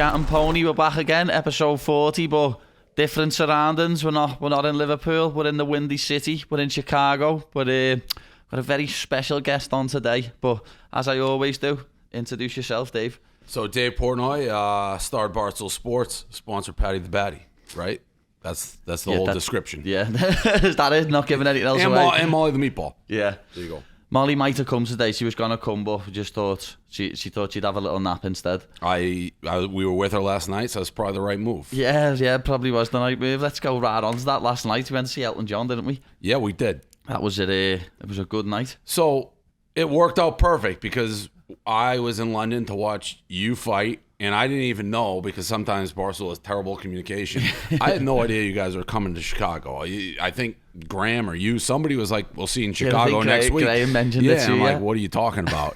Chattin Pony, we're back again, episode 40, but different surroundings. We're not in Liverpool, we're in the Windy City, we're in Chicago, but got a very special guest on today. But as I always do, introduce yourself, Dave. So Dave Portnoy, star Barstool Sports, sponsor Paddy The Baddy, right? That's the whole description. Yeah, is that it? Not giving anything else away? And Molly the Meatball. Yeah. There you go. Molly might have come today. She was going to come, but we just thought she thought she'd have a little nap instead. We were with her last night, so it's probably the right move. Yeah, probably was the right move. Let's go right on to that. Last night we went to see Elton John, didn't we? Yeah, we did. That was it. It was a good night. So it worked out perfect because I was in London to watch you fight, and I didn't even know, because sometimes Barstool has terrible communication. I had no idea you guys were coming to Chicago. I think Graham or somebody was like, we'll see you in Chicago next week. Graham mentioned it too, I'm like, what are you talking about?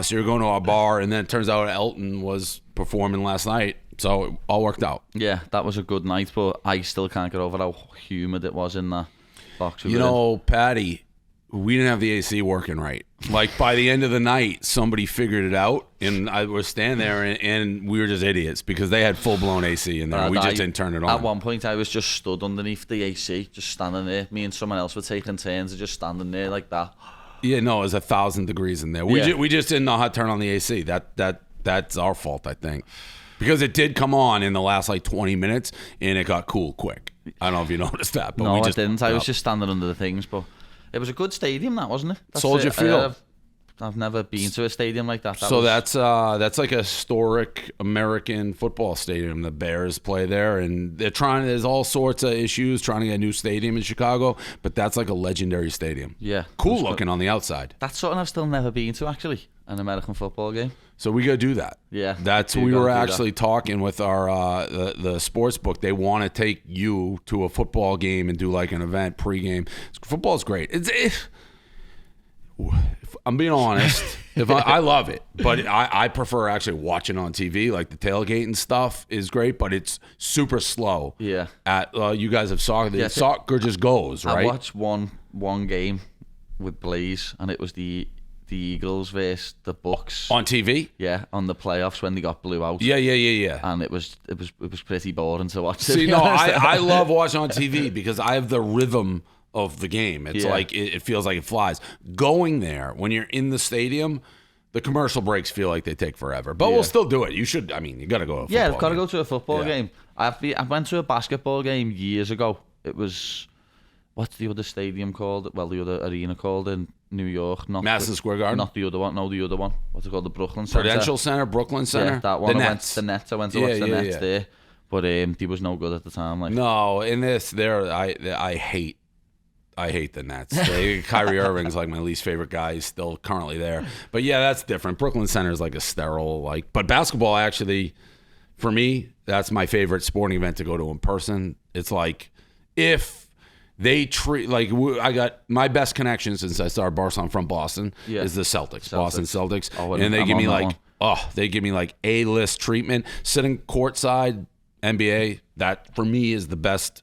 So you're going to a bar, and then it turns out Elton was performing last night, so it all worked out. Yeah, that was a good night, but I still can't get over how humid it was in that box. You know, Paddy, we didn't have the AC working right. Like, by the end of the night, somebody figured it out, and I was standing there, and we were just idiots because they had full-blown AC in there. We just didn't turn it on. At one point, I was just stood underneath the AC, just standing there. Me and someone else were taking turns of just standing there like that. Yeah, no, it was 1,000 degrees in there. We just didn't know how to turn on the AC. That's our fault, I think. Because it did come on in the last, 20 minutes, and it got cool quick. I don't know if you noticed that. But no, I didn't. I was just standing under the things, but... It was a good stadium, that, wasn't it? Soldier Field. I've never been to a stadium like that. That's like a historic American football stadium. The Bears play there, and there's all sorts of issues trying to get a new stadium in Chicago, but that's like a legendary stadium. Yeah. Cool looking on the outside. That's something I've still never been to, actually, an American football game. So we gotta do that. Yeah. We were actually talking with our the sports book. They want to take you to a football game and do like an event pregame. Football's great. If I'm being honest, I love it, but I prefer actually watching on TV. Like the tailgate and stuff is great, but it's super slow. Yeah. You guys have soccer. Yeah, soccer just goes, right? I watched one game with Blaze, and it was the Eagles versus the Bucks on TV. Yeah, on the playoffs when they got blew out. Yeah. And it was pretty boring to watch. See, no, I love watching on TV because I have the rhythm of the game. It's like it feels like it flies. Going there when you're in the stadium, the commercial breaks feel like they take forever. But we'll still do it. You should. I mean, you got to go to a football I've got to go to a football game. I went to a basketball game years ago. It was, what's the other stadium called? Well, the other arena called in New York. Madison Square Garden? Not the other one. No, the other one. What's it called? The Brooklyn Center. Prudential Center, Brooklyn Center? Yeah, that one. The Nets. The Nets. I went to watch the Nets there. But he was no good at the time. No, in this, I hate the Nets. Kyrie Irving's like my least favorite guy. He's still currently there. But yeah, that's different. Brooklyn Center is like a sterile, but basketball actually, for me, that's my favorite sporting event to go to in person. It's like, if they treat, I got my best connection since I started Barcelona from Boston is the Celtics. Boston Celtics. And they give me like A-list treatment. Sitting courtside, NBA, that for me is the best.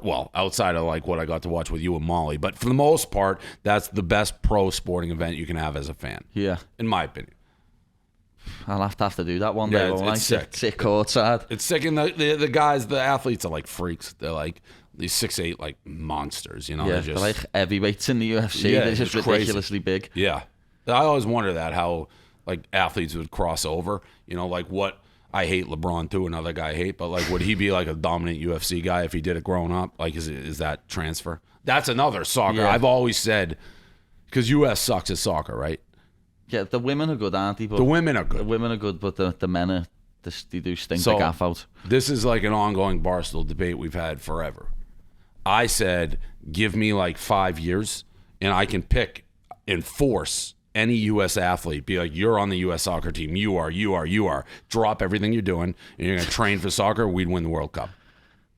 Well, outside of what I got to watch with you and Molly, but for the most part, that's the best pro sporting event you can have as a fan. Yeah, in my opinion. I'll have to do that one day. It's sick. Sit courtside. It's sick, and the guys, the athletes are like freaks. They're like these 6'8" monsters. You know, they're like heavyweights in the UFC. They're just ridiculously big. Yeah, I always wonder that how athletes would cross over. You know, what. I hate LeBron too, another guy I hate, but would he be a dominant UFC guy if he did it growing up? Is that transfer? That's another soccer. Yeah. I've always said, because US sucks at soccer, right? Yeah, the women are good, aren't they? But the women are good. The women are good, but the men they do stink the gaff out. This is an ongoing Barstool debate we've had forever. I said, give me 5 years, and I can pick and force any U.S. athlete, be like, you're on the U.S. soccer team. You are. Drop everything you're doing, and you're going to train for soccer. We'd win the World Cup.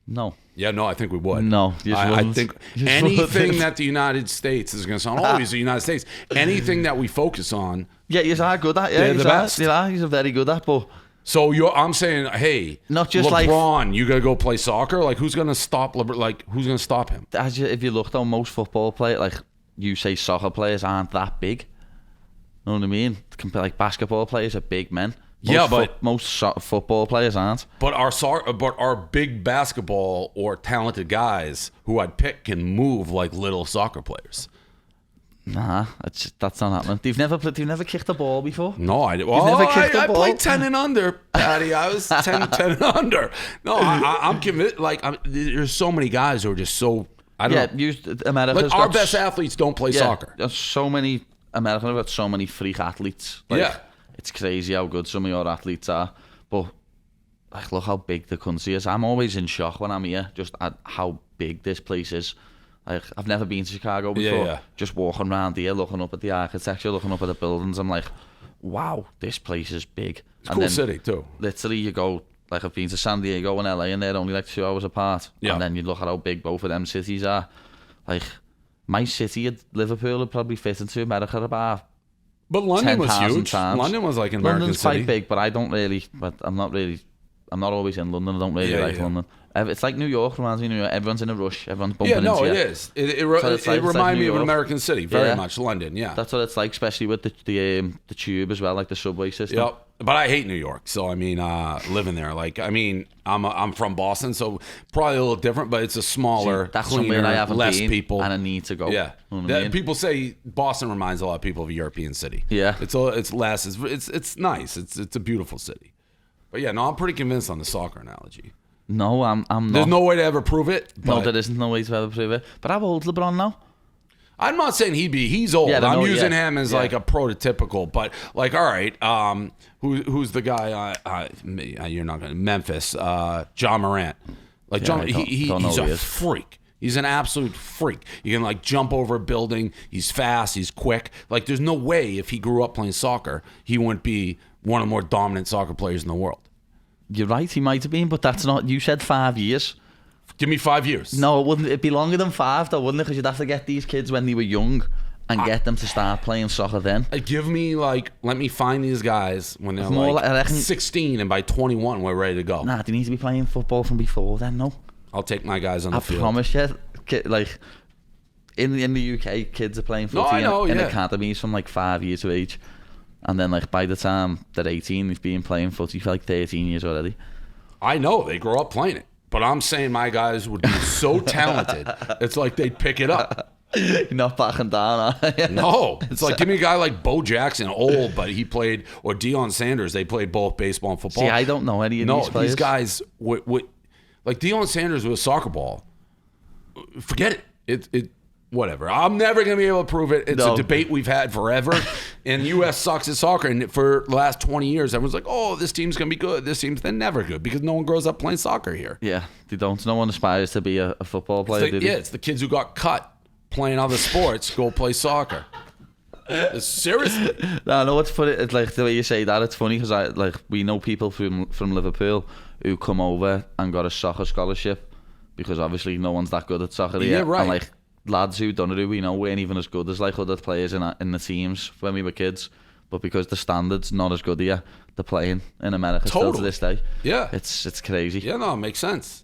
No. Yeah, no, I think we would. No. I think anything that the United States is going to sound always the United States. Anything that we focus on. Yeah, he's good at. Yeah, they're the best. He's very good at. But so I'm saying, hey, not just LeBron, you got to go play soccer. Who's going to stop LeBron? Who's going to stop him? If you look, though, most football players, you say soccer players aren't that big. You know what I mean? Basketball players are big men. Most football players aren't. But our big basketball or talented guys who I'd pick can move like little soccer players. Nah, that's not happening. You've never kicked a ball before? No, I did. I played 10 and under, Paddy. I was 10 and under. No, I'm convinced. Like, there's so many guys who are just so. I don't know. America's like our best athletes don't play soccer. There's so many. America have got so many freak athletes. Like, it's crazy how good some of your athletes are. But like, look how big the country is. I'm always in shock when I'm here, just at how big this place is. Like, I've never been to Chicago before. Yeah. Just walking around here, looking up at the architecture, looking up at the buildings, I'm like, wow, this place is big. It's a cool city too. Literally, you go, like, I've been to San Diego and LA, and they're only like 2 hours apart. Yeah. And then you look at how big both of them cities are. Like, my city at Liverpool would probably fit into America about. But London was huge. Times. London was like an American London's city. quite big, but I don't really. But I'm not always in London. I don't really like London. It's like New York, reminds me of New York. Everyone's in a rush. Everyone's bumping into you. It is. It reminds me of an American city, very much. London, That's what it's like, especially with the tube as well, like the subway system. Yep. But I hate New York, so I mean, living there. Like, I mean, I'm from Boston, so probably a little different, but it's a smaller, that's cleaner, I haven't less been, people, and I need to go. Yeah. You know what I mean? People say Boston reminds a lot of people of a European city. Yeah. It's less. It's nice. It's a beautiful city. But yeah, no, I'm pretty convinced on the soccer analogy. No, I'm not. There's no way to ever prove it. No, there isn't no way to ever prove it. But how old's LeBron now? I'm not saying he's old. Yeah, I'm using him as like a prototypical, but like, all right, who's the guy? You're not gonna Memphis, John Morant. Like John, he's a freak. He's an absolute freak. He can like jump over a building. He's fast. He's quick. Like, there's no way if he grew up playing soccer, he wouldn't be one of the more dominant soccer players in the world. You're right, he might have been, but that's not. You said 5 years. Give me 5 years. No, it wouldn't. It'd be longer than 5, though, wouldn't it? Because you'd have to get these kids when they were young and get them to start playing soccer then. Give me let me find these guys when they're 16, and by 21 we're ready to go. Nah, they need to be playing football from before then. No, I'll take my guys on the field. I promise you, like in the UK, kids are playing football in academies from like 5 years of age. And then, like, by the time they're 18, they've been playing footy for like 13 years already. I know, they grow up playing it. But I'm saying my guys would be so talented, it's like they'd pick it up. You're not backing down, are you? No. It's like, give me a guy like Bo Jackson, old, but he played, or Deion Sanders, they played both baseball and football. See, I don't know any of these players. No, these guys, like Deion Sanders with a soccer ball, forget it. Whatever. I'm never going to be able to prove it. It's a debate we've had forever. And U.S. sucks at soccer. And for the last 20 years, everyone's like, oh, this team's going to be good. This team's never good because no one grows up playing soccer here. Yeah, they don't. No one aspires to be a football player, do they? Yeah, it's the kids who got cut playing other sports go play soccer. Seriously. No, no, it's funny. It's like the way you say that, it's funny because we know people from Liverpool who come over and got a soccer scholarship because obviously no one's that good at soccer here. Yeah, right. And like lads who done it, who we know weren't even as good as like other players in the teams when we were kids, but because the standard's not as good here, they're playing in America still to this day. Yeah, it's crazy. Yeah, no, it makes sense.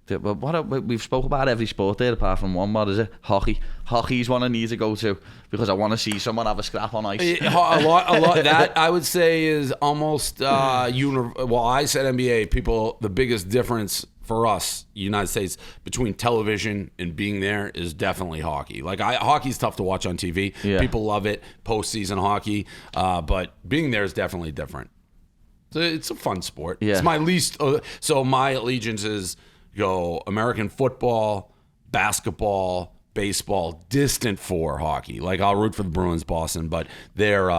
We've spoke about every sport there apart from one. What is it? Hockey. Hockey's one I need to go to because I want to see someone have a scrap on ice. A lot. That I would say is almost well, I said NBA. People, the biggest difference for us, United States, between television and being there is definitely hockey. Like hockey's tough to watch on TV. Yeah. People love it, postseason hockey, but being there is definitely different. It's a fun sport. Yeah. It's my least. So my allegiance is American football, basketball, baseball, distant for hockey. Like I'll root for the Bruins, Boston, but they're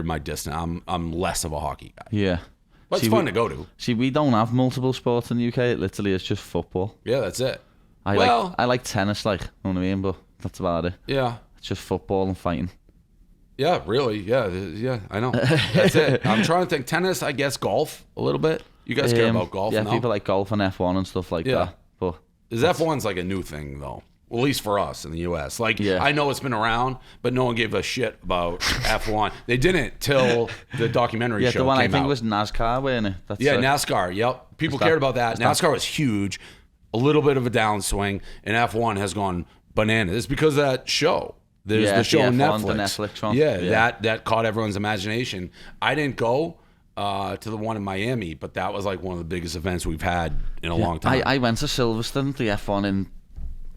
my distant. I'm less of a hockey guy. Yeah. But it's fun to go to. See, we don't have multiple sports in the UK. It literally is just football. Yeah, that's it. I like tennis, like, you know what I mean? But that's about it. Yeah. It's just football and fighting. Yeah, really. Yeah, I know. That's it. I'm trying to think. Tennis, I guess golf a little bit. You guys care about golf, yeah, no? People like golf and F1 and stuff like that. But F1's like a new thing, though. Well, at least for us in the U.S. Like, I know it's been around, but no one gave a shit about F1. They didn't till the documentary show came out. Yeah, the one I think was NASCAR, wasn't it? NASCAR, yep. People cared about that. NASCAR was huge, a little bit of a downswing, and F1 has gone bananas. It's because of that show. There's the show on F1, Netflix. the Netflix one. Yeah, that caught everyone's imagination. I didn't go to the one in Miami, but that was like one of the biggest events we've had in a long time. I went to Silverstone, the F1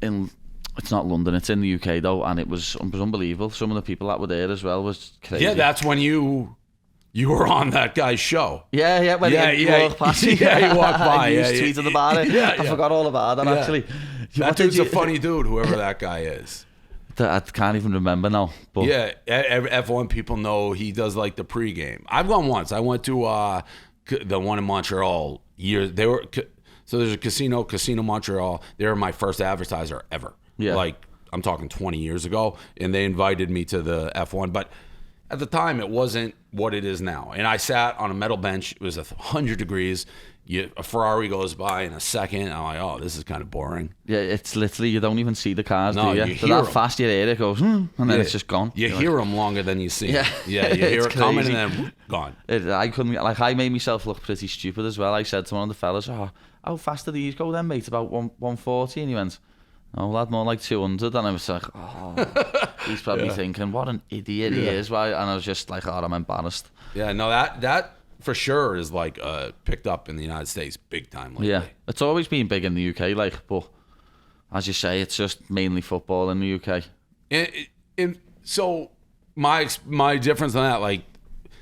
in it's not London, it's in the UK though, and it was unbelievable. Some of the people that were there as well was crazy. Yeah, that's when you were on that guy's show. When he walked past me. Yeah, he walked by. You tweeted about it. I forgot all about that actually. That dude's a funny dude, whoever that guy is. I can't even remember now. But yeah, F1 people know he does like the pregame. I've gone once. I went to the one in Montreal. So there's a Casino Montreal. They were my first advertiser ever. Yeah. Like, I'm talking 20 years ago, and they invited me to the F1. But at the time, it wasn't what it is now. And I sat on a metal bench. It was 100 degrees. A Ferrari goes by in a second. I'm like, oh, this is kind of boring. Yeah, it's literally, you don't even see the cars, do you? You They're hear that them. fast, you hear it goes, and then it's just gone. You hear them longer than you see them. Yeah, you hear it coming and then gone. I couldn't, I made myself look pretty stupid as well. I said to one of the fellas, how fast do these go then, mate? About 140? And he went, oh, lad, more like 200. And I was like, he's probably thinking, what an idiot he is. Right? And I was just like, I'm embarrassed. Yeah, no, that for sure is like picked up in the United States big time lately. Yeah, it's always been big in the UK, but as you say, it's just mainly football in the UK. And so my difference on that, like,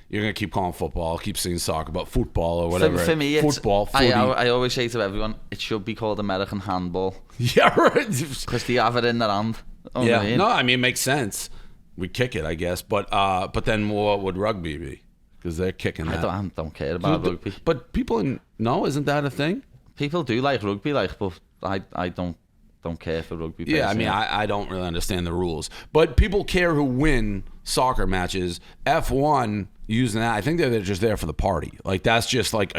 you're gonna keep calling football, keep saying soccer, but football or whatever. For me, it's football. I always say to everyone, it should be called American handball. Yeah, right. Because they have it in their hand. Yeah, no, I mean, it makes sense. We kick it, I guess, but then what would rugby be? Because they're kicking that. I don't care about rugby. But people isn't that a thing? People do like rugby, but I don't care for rugby. Yeah, I mean, I don't really understand the rules. But people care who win soccer matches. F1 using that, I think they're just there for the party. Like, that's just like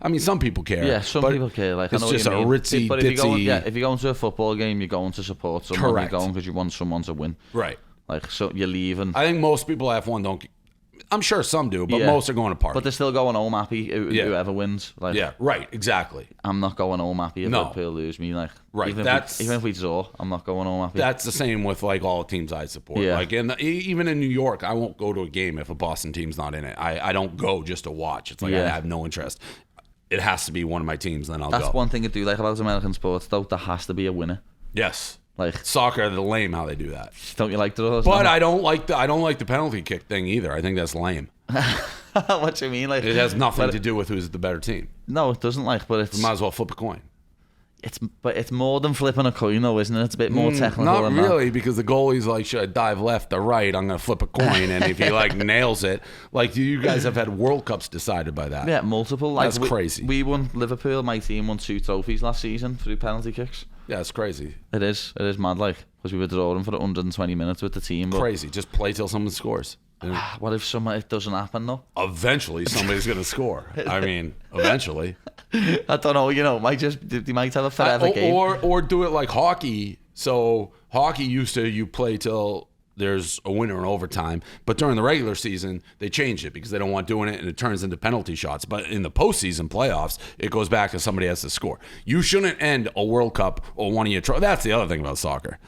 I mean, some people care. Yeah, some people care. Like, it's I know just what you mean. a ritzy, but ditzy. if you're going to a football game, you're going to support someone. Correct. You're going because you want someone to win. Right. Like, so you're leaving. I think most people at F1 don't. I'm sure some do, but most are going to party. But they're still going home happy. Whoever wins. Like, yeah, right, exactly. I'm not going home happy if Liverpool lose me. Like, right, even if we draw, I'm not going home happy. That's the same with like all the teams I support. Yeah. Like, even in New York, I won't go to a game if a Boston team's not in it. I don't go just to watch. It's like I have no interest. It has to be one of my teams, then I'll go. That's one thing I do like about American sports, though. There has to be a winner. Yes. Like soccer, they're lame how they do that. Don't you like draws? But I don't like the penalty kick thing either. I think that's lame. What do you mean? Like, it has nothing to do with who's the better team. No, it doesn't. Like, but it's you might as well flip a coin. It's more than flipping a coin, though, isn't it? It's a bit more technical. Not than really, that. because the goalie's like, should I dive left or right? I'm gonna flip a coin, and if he like nails it, like you guys have had World Cups decided by that. Yeah, multiple. Like, that's crazy. We won. Liverpool, my team, won 2 trophies last season through penalty kicks. Yeah, it's crazy. It is mad, like, because we were drawing for 120 minutes with the team. But crazy. Just play till someone scores. What if it doesn't happen though? Eventually, somebody's gonna score. I mean, eventually. I don't know. They might have a forever game, or do it like hockey. So hockey used to you play till there's a winner in overtime, but during the regular season they changed it because they don't want doing it and it turns into penalty shots. But in the postseason playoffs, it goes back to somebody has to score. You shouldn't end a World Cup or one of your that's the other thing about soccer.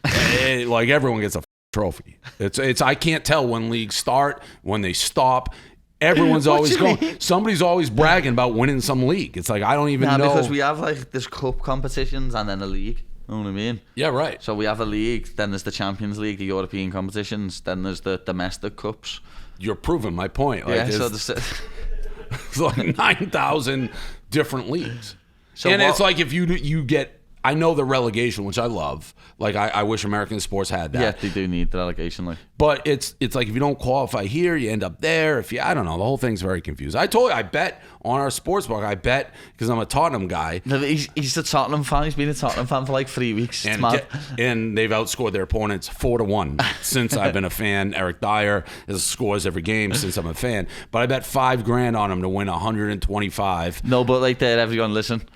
Like everyone gets a trophy. It's I can't tell when leagues start, when they stop. Everyone's always going. Somebody's always bragging about winning some league. It's like I don't even know. Because we have like there's cup competitions and then a league. You know what I mean? Yeah, right. So we have a league, then there's the Champions League, the European competitions, then there's the domestic cups. You're proving my point. Like, yeah, so it's like 9,000 different leagues. So and it's like if you get. I know the relegation, which I love. Like I wish American sports had that. Yeah, they do need the relegation. Like, but it's like if you don't qualify here, you end up there. I don't know, the whole thing's very confused. I told you, I bet on our sportsbook. I bet because I'm a Tottenham guy. No, he's a Tottenham fan. He's been a Tottenham fan for like 3 weeks. And they've outscored their opponents 4-1 since I've been a fan. Eric Dyer scores every game since I'm a fan. But I bet $5,000 on him to win 125. No, but like that, everyone listen.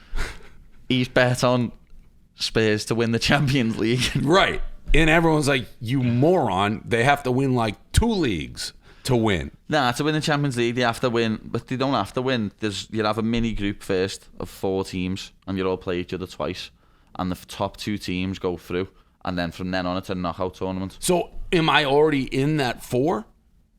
He's bet on Spurs to win the Champions League. Right. And everyone's like, you moron. They have to win like 2 leagues to win. Nah, to win the Champions League, they have to win. But they don't have to win. You have a mini group first of 4 teams, and you all play each other twice. And the top 2 teams go through. And then from then on, it's a knockout tournament. So am I already in that 4?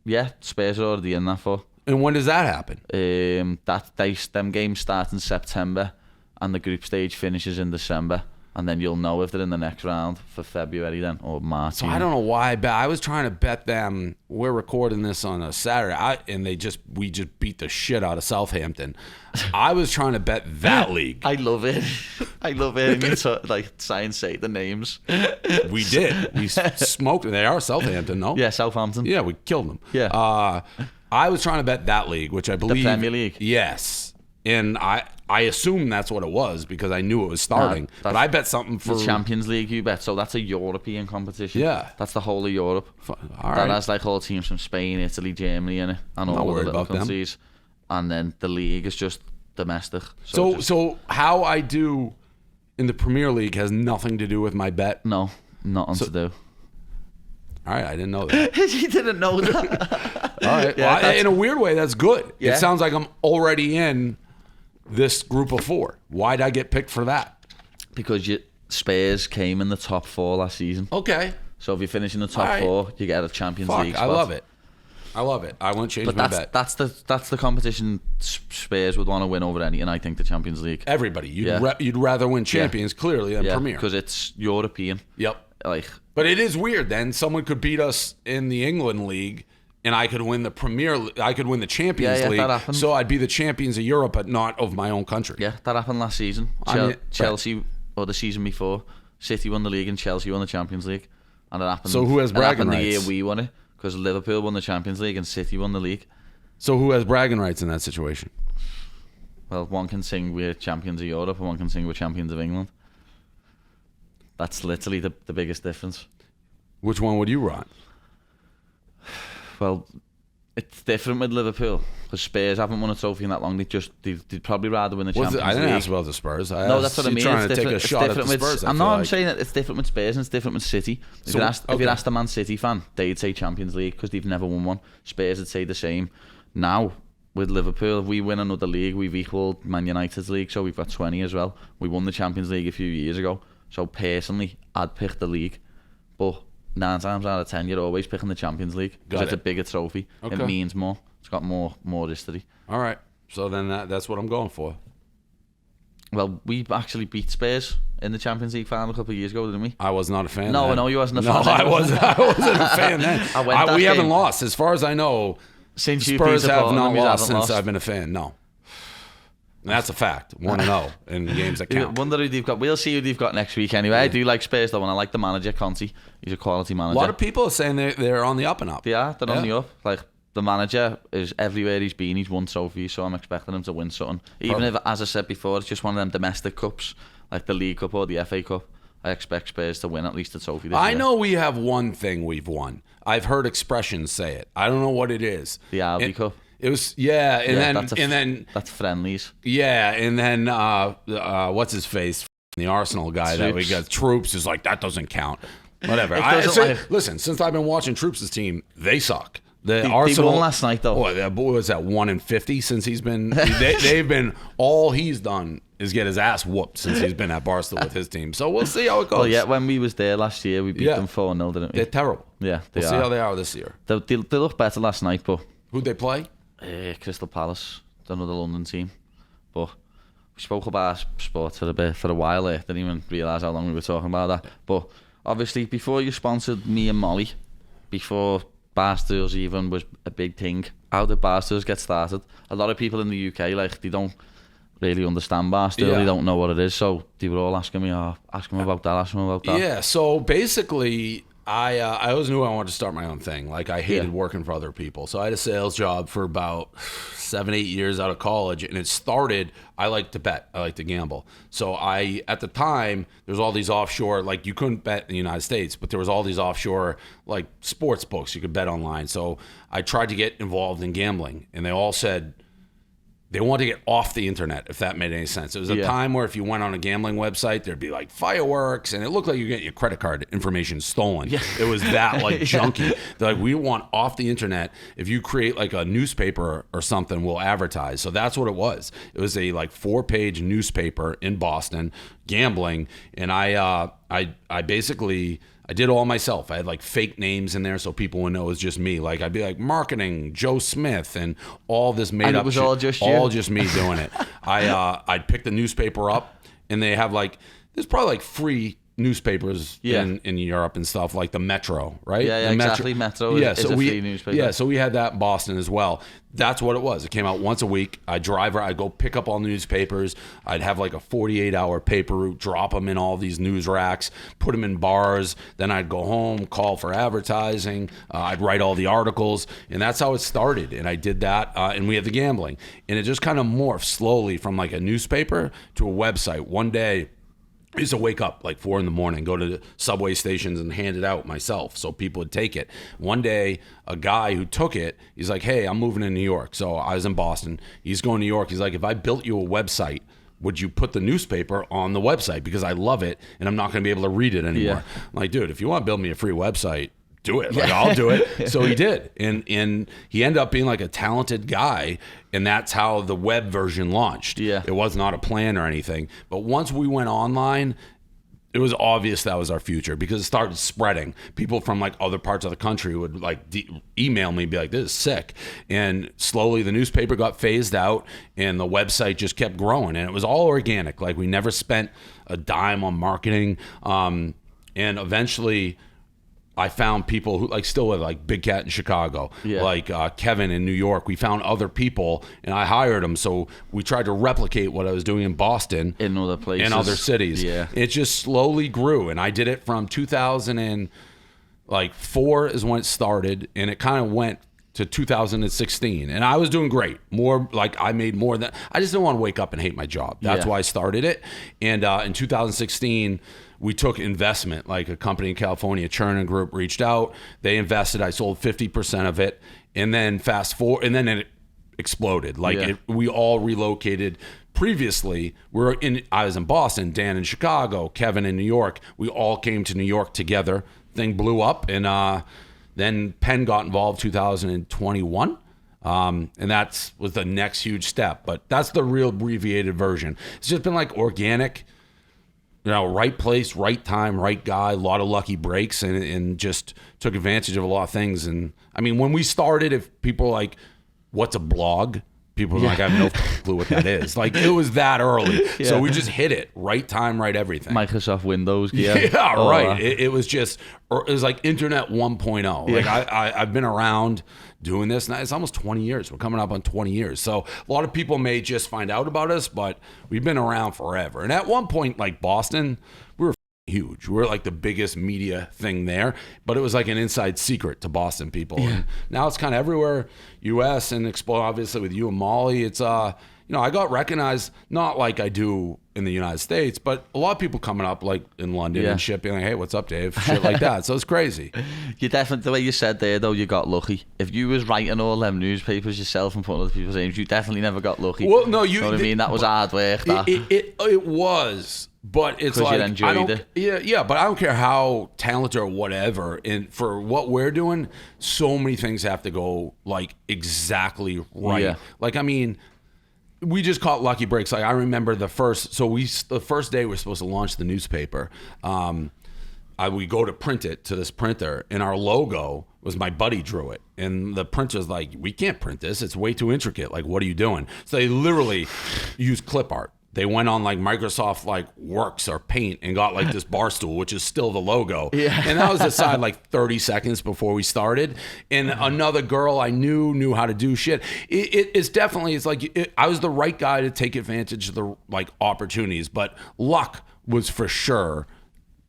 Yeah, Spurs are already in that 4. And when does that happen? Them games start in September, and the group stage finishes in December, and then you'll know if they're in the next round for February then, or March. So I don't know why, but I was trying to bet them. We're recording this on a Saturday, and we just beat the shit out of Southampton. I was trying to bet that league. I love it. I love it. And you like try and say the names. We did. We smoked. They are Southampton, no? Yeah, Southampton. Yeah, we killed them. Yeah. I was trying to bet that league, which I believe the Premier League. Yes, and I assume that's what it was because I knew it was starting. But I bet something for the Champions League. You bet. So that's a European competition. Yeah, that's the whole of Europe. All right. That has like all teams from Spain, Italy, Germany in it, and all the little countries. And then the league is just domestic. So how I do in the Premier League has nothing to do with my bet. No, nothing to do. All right, I didn't know that. You didn't know that. All right. Yeah, well, in a weird way, that's good. Yeah. It sounds like I'm already in this group of 4. Why'd I get picked for that? Because Spurs came in the top 4 last season. Okay. So if you finish in the top 4, you get a Champions League spot. I love it. I love it. I won't change my bet. That's the competition Spurs would want to win over any, and I think the Champions League. Everybody. You'd rather win Champions, clearly, than Premier. Because it's European. Yep. But it is weird then. Someone could beat us in the England League, and I could win the I could win the Champions League. That happened. So I'd be the champions of Europe, but not of my own country. Yeah, that happened last season. Chelsea, or the season before, City won the league and Chelsea won the Champions League. And it happened. So who has bragging rights? The year we won it, because Liverpool won the Champions League and City won the league. So who has bragging rights in that situation? Well, one can sing we're champions of Europe and one can sing we're champions of England. That's literally the biggest difference. Which one would you run? Well, it's different with Liverpool because Spurs haven't won a trophy in that long. They'd probably rather win the Champions League. I didn't ask about the Spurs. No, that's what I mean. Trying to take a shot at the Spurs. I'm saying that it's different with Spurs and it's different with City. If you asked a Man City fan, they'd say Champions League because they've never won one. Spurs would say the same. Now, with Liverpool, if we win another league, we've equalled Man United's league, so we've got 20 as well. We won the Champions League a few years ago. So personally, I'd pick the league. But 9 times out of 10, you're always picking the Champions League because it's a bigger trophy. Okay. It means more. It's got more history. All right. So then that's what I'm going for. Well, we actually beat Spurs in the Champions League final a couple of years ago, didn't we? I was not a fan. No, then. I know you wasn't a fan. No, I wasn't a fan then. We haven't lost. As far as I know, since Spurs have not lost since I've been a fan. No. And that's a fact. 1-0 in games that count. Wonder who they've got. We'll see who they've got next week anyway. I do like Spurs though, and I like the manager, Conte. He's a quality manager. A lot of people are saying they're on the up and up. They are. They're on the up. Like, the manager is everywhere he's been. He's won trophies, so I'm expecting him to win something. Even if, as I said before, it's just one of them domestic cups, like the League Cup or the FA Cup. I expect Spurs to win at least a trophy this year. I know we have one thing we've won. I've heard expressions say it. I don't know what it is. The Aldi Cup. It was and then that's friendlies. Yeah, and then what's his face? The Arsenal guy Troops. that we got, Troops, is like that doesn't count. Whatever. Listen, since I've been watching Troops' team, they suck. Arsenal, they won last night though. Boy, that boy was at 1-50 since he's been. They've been all he's done is get his ass whooped since he's been at Barstool with his team. So we'll see how it goes. Well, yeah, when we was there last year, we beat them 4-0, didn't we? They're terrible. Yeah, we'll see how they are this year. They look better last night, but who'd they play? Crystal Palace, another London team. But we spoke about sports for a while there. Didn't even realise how long we were talking about that. But obviously, before you sponsored me and Molly, before Barstools even was a big thing, how did Barstools get started? A lot of people in the UK, like, they don't really understand Barstool. They don't know what it is. So they were all asking me, ask them about that. Yeah, so basically, I always knew I wanted to start my own thing. Like, I hated working for other people. So I had a sales job for about 7-8 years out of college, and it started, I like to bet. I like to gamble. So at the time, there's all these offshore, like, you couldn't bet in the United States, but there was all these offshore, like, sports books you could bet online. So I tried to get involved in gambling, and they all said they wanted to get off the internet, if that made any sense. It was a time where if you went on a gambling website, there'd be like fireworks, and it looked like you were getting your credit card information stolen. Yeah. It was that like junky. They're like, we want off the internet. If you create like a newspaper or something, we'll advertise. So that's what it was. It was a like 4-page newspaper in Boston, gambling, and I basically I did all myself. I had like fake names in there so people would know it was just me. Like I'd be like marketing Joe Smith and all this made And up it was shit. all just you? All just me doing it. I'd pick the newspaper up, and they have like, there's probably like free newspapers in Europe and stuff, like the Metro, right? Yeah, the exactly. Metro is a free newspaper. Yeah, so we had that in Boston as well. That's what it was. It came out once a week. I'd go pick up all the newspapers. I'd have like a 48-hour paper route, drop them in all these news racks, put them in bars. Then I'd go home, call for advertising. I'd write all the articles, and that's how it started. And I did that, and we had the gambling. And it just kind of morphed slowly from like a newspaper to a website. One day, I used to wake up like 4 a.m, go to the subway stations and hand it out myself so people would take it. One day, a guy who took it, he's like, hey, I'm moving to New York. So I was in Boston. He's going to New York. He's like, if I built you a website, would you put the newspaper on the website? Because I love it and I'm not going to be able to read it anymore. Yeah. I'm like, dude, if you want to build me a free website, do it. Like, I'll do it. So he did. And he ended up being like a talented guy. And that's how the web version launched. Yeah. It was not a plan or anything. But once we went online, it was obvious that was our future because it started spreading. People from like other parts of the country would like email me and be like, this is sick. And slowly the newspaper got phased out and the website just kept growing. And it was all organic. Like we never spent a dime on marketing. And eventually I found people who like still live, like Big Cat in Chicago, like Kevin in New York. We found other people and I hired them. So we tried to replicate what I was doing in Boston. In other places. In other cities. Yeah. It just slowly grew. And I did it from 2004 is when it started. And it kind of went to 2016. And I was doing great. More like I made more than, I just didn't want to wake up and hate my job. That's why I started it. And in 2016, we took investment, like a company in California, Chernin Group, reached out. They invested. I sold 50% of it. And then fast forward, and then it exploded. Like we all relocated. Previously, I was in Boston, Dan in Chicago, Kevin in New York. We all came to New York together. Thing blew up. And then Penn got involved 2021. And that was the next huge step. But that's the real abbreviated version. It's just been like organic. You know, right place, right time, right guy, a lot of lucky breaks, and just took advantage of a lot of things. And I mean, when we started, if people are like, what's a blog? People were like, I have no clue what that is. Like, it was that early. Yeah. So we just hit it. Right time, right everything. Microsoft Windows gear. Yeah, right. It was just, it was like Internet 1.0. Like, I've been around doing this. Now it's almost 20 years. We're coming up on 20 years. So a lot of people may just find out about us, but we've been around forever. And at one point, like Boston, we were huge. We were like the biggest media thing there, but it was like an inside secret to Boston people. Yeah. And now it's kind of everywhere, U.S. and explode, obviously with you and Molly. It's, I got recognized, not like I do in the United States, but a lot of people coming up like in London and shit being like, hey, what's up, Dave? Shit like that. So it's crazy. You definitely, the way you said there though, you got lucky. If you was writing all them newspapers yourself and putting other people's names, you definitely never got lucky. Well, no, you know what I mean? That was hard work. It was, but it's like, you enjoyed it. Yeah, but I don't care how talented or whatever. And for what we're doing, so many things have to go like exactly right. Yeah. Like, I mean, we just caught lucky breaks. Like I remember the first day we're supposed to launch the newspaper. We go to print it to this printer, and our logo was my buddy drew it, and the printer's like, we can't print this. It's way too intricate. Like, what are you doing? So they literally used clip art. They went on like Microsoft like Works or Paint and got like this Barstool, which is still the logo. Yeah. And that was decided like 30 seconds before we started. And another girl I knew how to do shit. It's definitely, it's like, I was the right guy to take advantage of the like opportunities, but luck was for sure.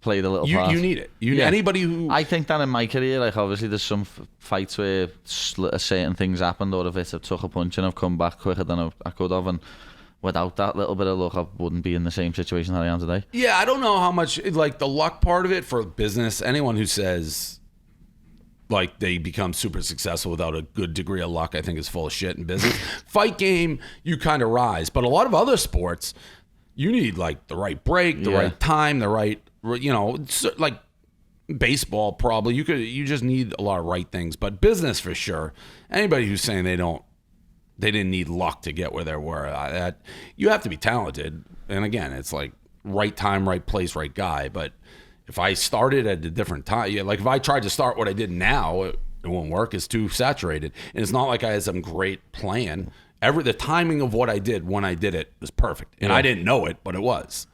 Played a little part. You need it. Anybody who... I think that in my career, like obviously there's some fights where certain things happened, or if I took a punch and I've come back quicker than I could have, and without that little bit of luck, I wouldn't be in the same situation that I am today. Yeah, I don't know how much, like, the luck part of it for business, anyone who says, like, they become super successful without a good degree of luck, I think is full of shit in business. Fight game, you kind of rise. But a lot of other sports, you need, like, the right break, the right time, the right, like, baseball probably. You just need a lot of right things. But business, for sure. Anybody who's saying they didn't need luck to get where they were. You have to be talented. And again, it's like right time, right place, right guy. But if I started at a different time, like if I tried to start what I did now, it won't work. It's too saturated. And it's not like I had some great plan. The timing of what I did when I did it was perfect. And I didn't know it, but it was.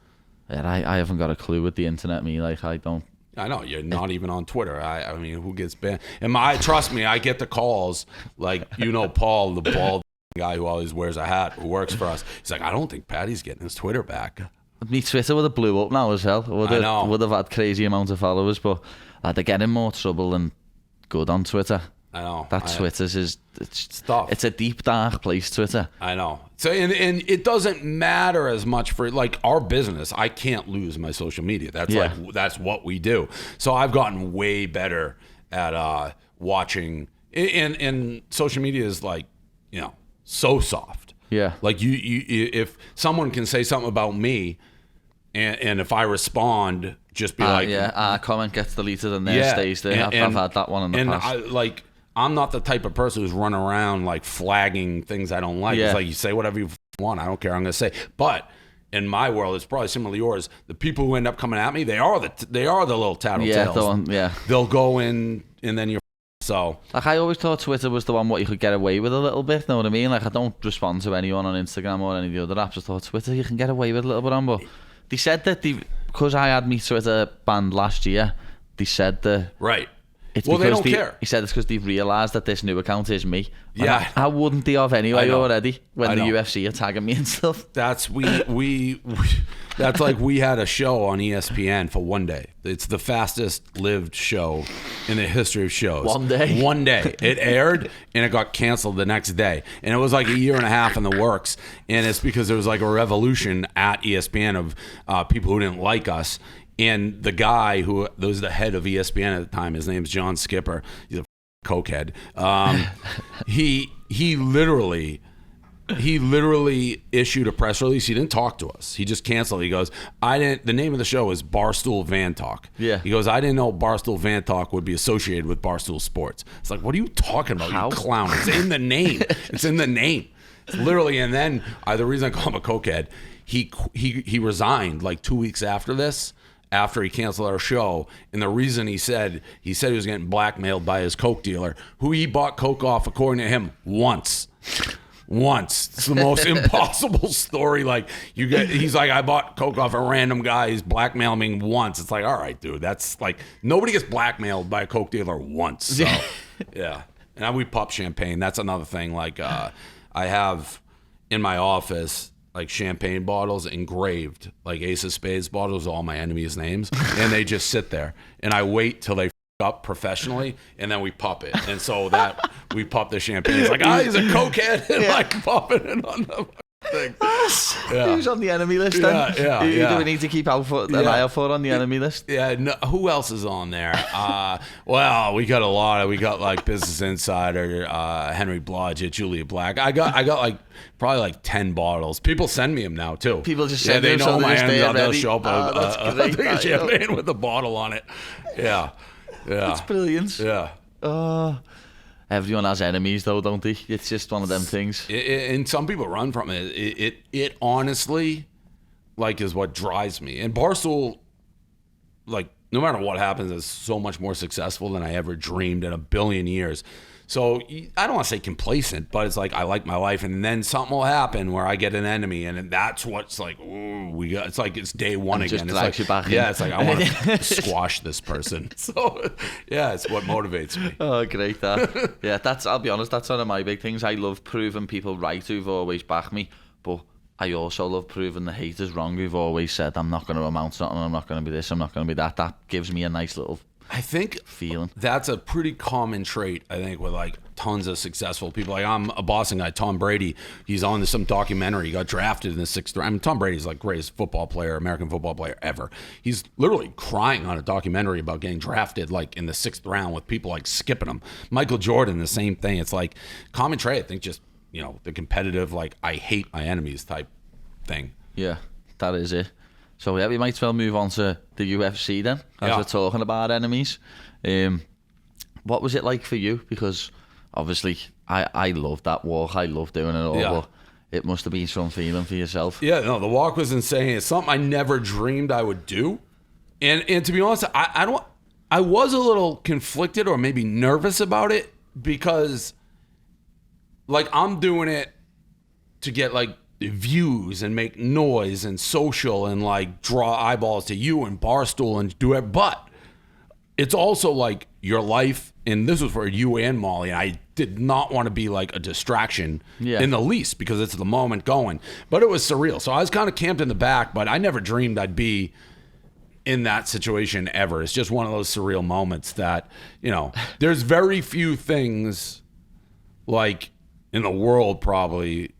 Yeah, I haven't got a clue with the internet, me. Like, I don't. I know, you're not even on Twitter. I mean, who gets banned? And trust me, I get the calls, like, Paul, the bald guy who always wears a hat, who works for us. He's like, I don't think Paddy's getting his Twitter back. Me Twitter would have blew up now as hell. I know. Would have had crazy amounts of followers, but they're getting more trouble than good on Twitter. I know. Twitter's it's stuff. It's a deep, dark place, Twitter. I know. So, and it doesn't matter as much for, like, our business. I can't lose my social media. That's what we do. So I've gotten way better at watching. And social media is, like, so soft. Yeah. Like, you if someone can say something about me, and if I respond, just be like, our comment gets deleted and there stays there. I've had that one in the past. And I'm not the type of person who's running around like flagging things I don't like. It's like, you say whatever you want. I don't care. I'm going to say. But in my world, it's probably similar to yours. The people who end up coming at me, they are the little tattletales. They'll go in and then you're. So, like, I always thought Twitter was the one what you could get away with a little bit. Know what I mean? Like, I don't respond to anyone on Instagram or any of the other apps. I thought Twitter you can get away with a little bit on, but they said that because I had me Twitter banned last year. They said that right. It's well, they don't care. He said it's because they've realised that this new account is me. Yeah. How wouldn't they have anyway already when the UFC are tagging me and stuff? That's that's like we had a show on ESPN for one day. It's the fastest lived show in the history of shows. One day. One day. It aired and it got canceled the next day. And it was like a year and a half in the works. And it's because there was like a revolution at ESPN of people who didn't like us. And the guy who was the head of ESPN at the time, his name's John Skipper. He's a cokehead. He literally issued a press release. He didn't talk to us. He just canceled. He goes, the name of the show is Barstool Van Talk. Yeah. He goes, I didn't know Barstool Van Talk would be associated with Barstool Sports. It's like, what are you talking about, you clown? It's in the name. It's in the name. It's literally. And then the reason I call him a cokehead, he resigned like 2 weeks after this. After he canceled our show, and the reason he said he was getting blackmailed by his coke dealer, who he bought coke off, according to him, once. It's the most impossible story. Like, he's like, I bought coke off a random guy. He's blackmailing me once. It's like, all right, dude, that's like, nobody gets blackmailed by a coke dealer once. So, yeah. And we pop champagne. That's another thing. Like, I have in my office, like, champagne bottles engraved, like Ace of Spades bottles, all my enemies' names, and they just sit there. And I wait till they up professionally, and then we pop it. And so that we pop the champagne. It's like, he's a cokehead, and like popping it on the thing. Who's on the enemy list then? Who do we need to keep an eye out for on the enemy list? Yeah, no, who else is on there? Well, we got a lot. We got like Business Insider, Henry Blodgett, Julia Black. I got like probably like 10 bottles. People send me them now too. People just send they them, know so my hands hands. They'll show up a thing of champagne with a bottle on it. Yeah. That's brilliant. Yeah. Everyone has enemies though, don't they? It's just one of them things. And some people run from it. It honestly, like, is what drives me. And Barstool, like, no matter what happens, is so much more successful than I ever dreamed in a billion years. So I don't want to say complacent, but it's like, I like my life, and then something will happen where I get an enemy, and that's what's like, ooh, it's like it's day one and again. Just drags you back in. It's like, I want to squash this person. So yeah, it's what motivates me. Oh, great! I'll be honest, that's one of my big things. I love proving people right who've always backed me, but I also love proving the haters wrong who've always said, I'm not going to amount to something, I'm not going to be this, I'm not going to be that. That gives me a nice little feeling. That's a pretty common trait, I think, with like tons of successful people. Like, I'm a Boston guy, Tom Brady. He's on some documentary. He got drafted in the 6th round. I mean, Tom Brady's like greatest football player, American football player ever. He's literally crying on a documentary about getting drafted like in the 6th round with people like skipping him. Michael Jordan, the same thing. It's like common trait. I think just, the competitive, like, I hate my enemies type thing. Yeah, that is it. So yeah, we might as well move on to the UFC then, as we're talking about enemies. What was it like for you? Because obviously I loved that walk. I loved doing it all, but it must have been some feeling for yourself. Yeah, no, the walk was insane. It's something I never dreamed I would do. And to be honest, I was a little conflicted or maybe nervous about it because like I'm doing it to get like views and make noise and social and like draw eyeballs to you and Barstool and do it, but it's also like your life, and this was for you and Molly, and I did not want to be like a distraction in the least because it's the moment going, but it was surreal. So I was kind of camped in the back, but I never dreamed I'd be in that situation ever. It's just one of those surreal moments that, you know, there's very few things like in the world probably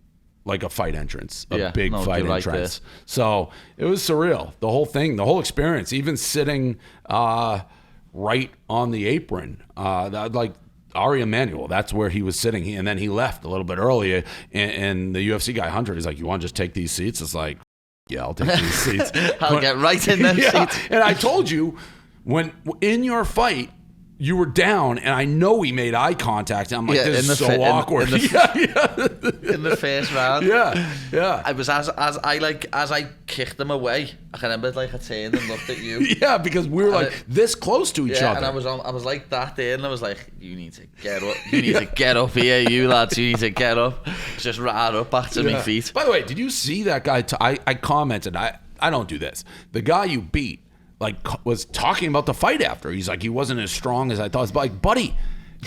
like a fight entrance, a big fight entrance. Like so it was surreal. The whole thing, the whole experience, even sitting right on the apron, like Ari Emanuel, that's where he was sitting. And then he left a little bit earlier. And the UFC guy, Hunter, he's like, you want to just take these seats? It's like, yeah, I'll take these seats. I'll get right in them seats. And I told you, when in your fight, you were down, and I know he made eye contact. And I'm like, this is so awkward. In the first round. Yeah. I was as I kicked him away, I can remember like I turned and looked at you. Yeah, because we were like this close to each other. And I was like that there, and I was like, you need to get up. You need to get up here, you lads. You need to get up. Just right up back to my feet. By the way, did you see that guy? I commented. I don't do this. The guy you beat, like, was talking about the fight after. He's like, he wasn't as strong as I thought. It's like, buddy,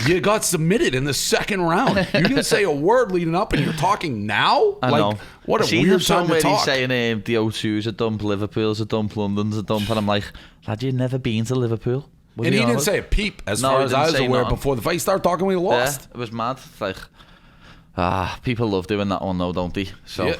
you got submitted in the second round. You didn't say a word leading up, and you're talking now? I know. What a weird time to talk. He's saying the O2's a dump, Liverpool's a dump, London's a dump, and I'm like, lad, you'd never been to Liverpool. And he didn't say a peep as far as I was aware before the fight. He started talking when he lost. Yeah, it was mad. Like, people love doing that one though, don't they? So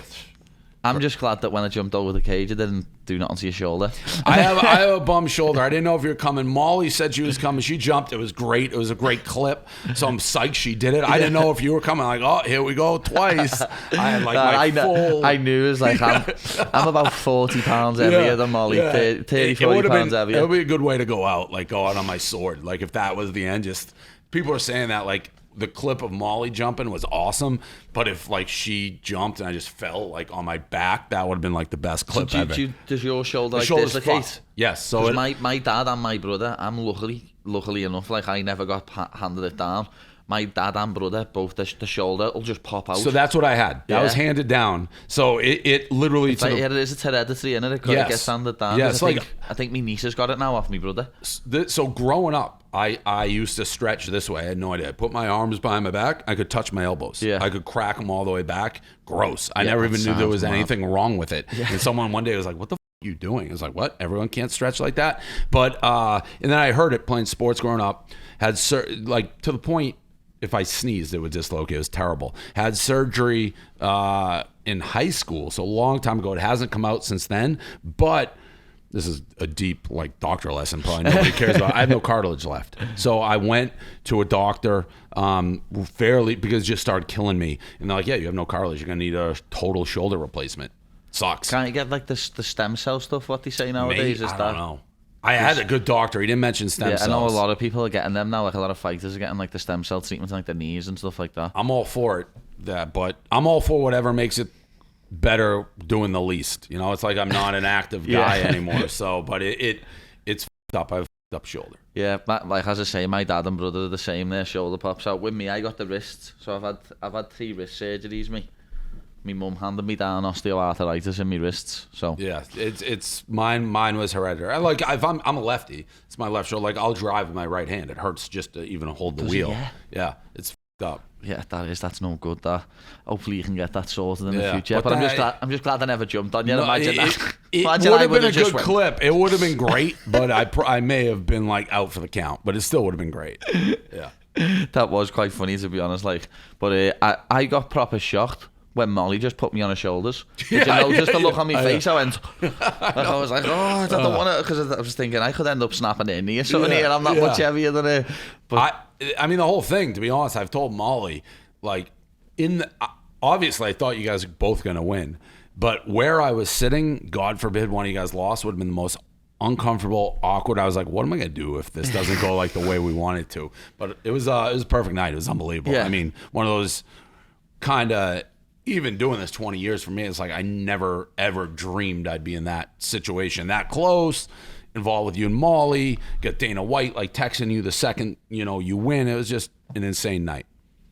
I'm just glad that when I jumped over the cage, I didn't do nothing to your shoulder. I have a bum shoulder. I didn't know if you were coming. Molly said she was coming. She jumped. It was great. It was a great clip. So I'm psyched she did it. I didn't know if you were coming. Like, oh, here we go, twice. I had like full. I knew it was like, I'm about 40 pounds heavier than Molly. 30, 40 pounds heavier. It would be a good way to go out. Like, go out on my sword. Like, if that was the end, just people are saying that, like, the clip of Molly jumping was awesome, but if like she jumped and I just fell like on my back, that would have been like the best clip ever. Does your shoulder like dislocate? Yes. So my dad and my brother, I'm luckily enough, like I never got handed it down. My dad and brother, both the shoulder will just pop out. So that's what I had. That was handed down. So it literally. It's it's hereditary, and it gets handed down. Yeah, I think my niece has got it now off my brother. So growing up, I used to stretch this way. I had no idea. I put my arms behind my back. I could touch my elbows. Yeah. I could crack them all the way back. Gross. I never even knew there was anything wrong with it. Yeah. And someone one day was like, "What the f are you doing?" I was like, "What? Everyone can't stretch like that." But and then I heard it playing sports growing up. Had like to the point. If I sneezed, it would dislocate. It was terrible. Had surgery in high school, so a long time ago. It hasn't come out since then, but this is a deep, like, doctor lesson probably nobody cares about. I have no cartilage left. So I went to a doctor because it just started killing me. And they're like, yeah, you have no cartilage. You're going to need a total shoulder replacement. Sucks. Can't you get, like, the stem cell stuff, what they say nowadays? I don't know. I had a good doctor. He didn't mention stem cells. I know a lot of people are getting them now. Like a lot of fighters are getting like the stem cell treatment, like their knees and stuff like that. I'm all for it, but I'm all for whatever makes it better doing the least. You know, it's like I'm not an active guy anymore. So, but it's f***ed up. I have a f***ed up shoulder. Yeah, like as I say, my dad and brother are the same. Their shoulder pops out. With me, I got the wrist. So I've had 3 wrist surgeries. My mum handed me down osteoarthritis in my wrists. So yeah, it's mine was hereditary. Like if I'm a lefty, it's my left shoulder. Like I'll drive with my right hand. It hurts just to even hold the wheel. Yeah, it's f***ed up. Yeah, that's no good. That hopefully you can get that sorted in the future. But I'm just glad I never jumped on you. Imagine that. It would have been a good clip. It would have been great, but I may have been like out for the count. But it still would have been great. Yeah, that was quite funny to be honest. Like, but I got proper shocked when Molly just put me on her shoulders. Did you notice the look on my face? I went, I was like, oh, I don't want to, because I was thinking I could end up snapping her knee or something here. I'm not much heavier than her. But I mean, the whole thing, to be honest, I've told Molly, like, obviously I thought you guys were both going to win, but where I was sitting, God forbid one of you guys lost, would have been the most uncomfortable, awkward. I was like, what am I going to do if this doesn't go like the way we want it to? But it was a perfect night. It was unbelievable. Yeah. I mean, one of those kind of, even doing this 20 years for me, it's like I never ever dreamed I'd be in that situation, that close, involved with you and Molly. Got Dana White like texting you the second you win. It was just an insane night.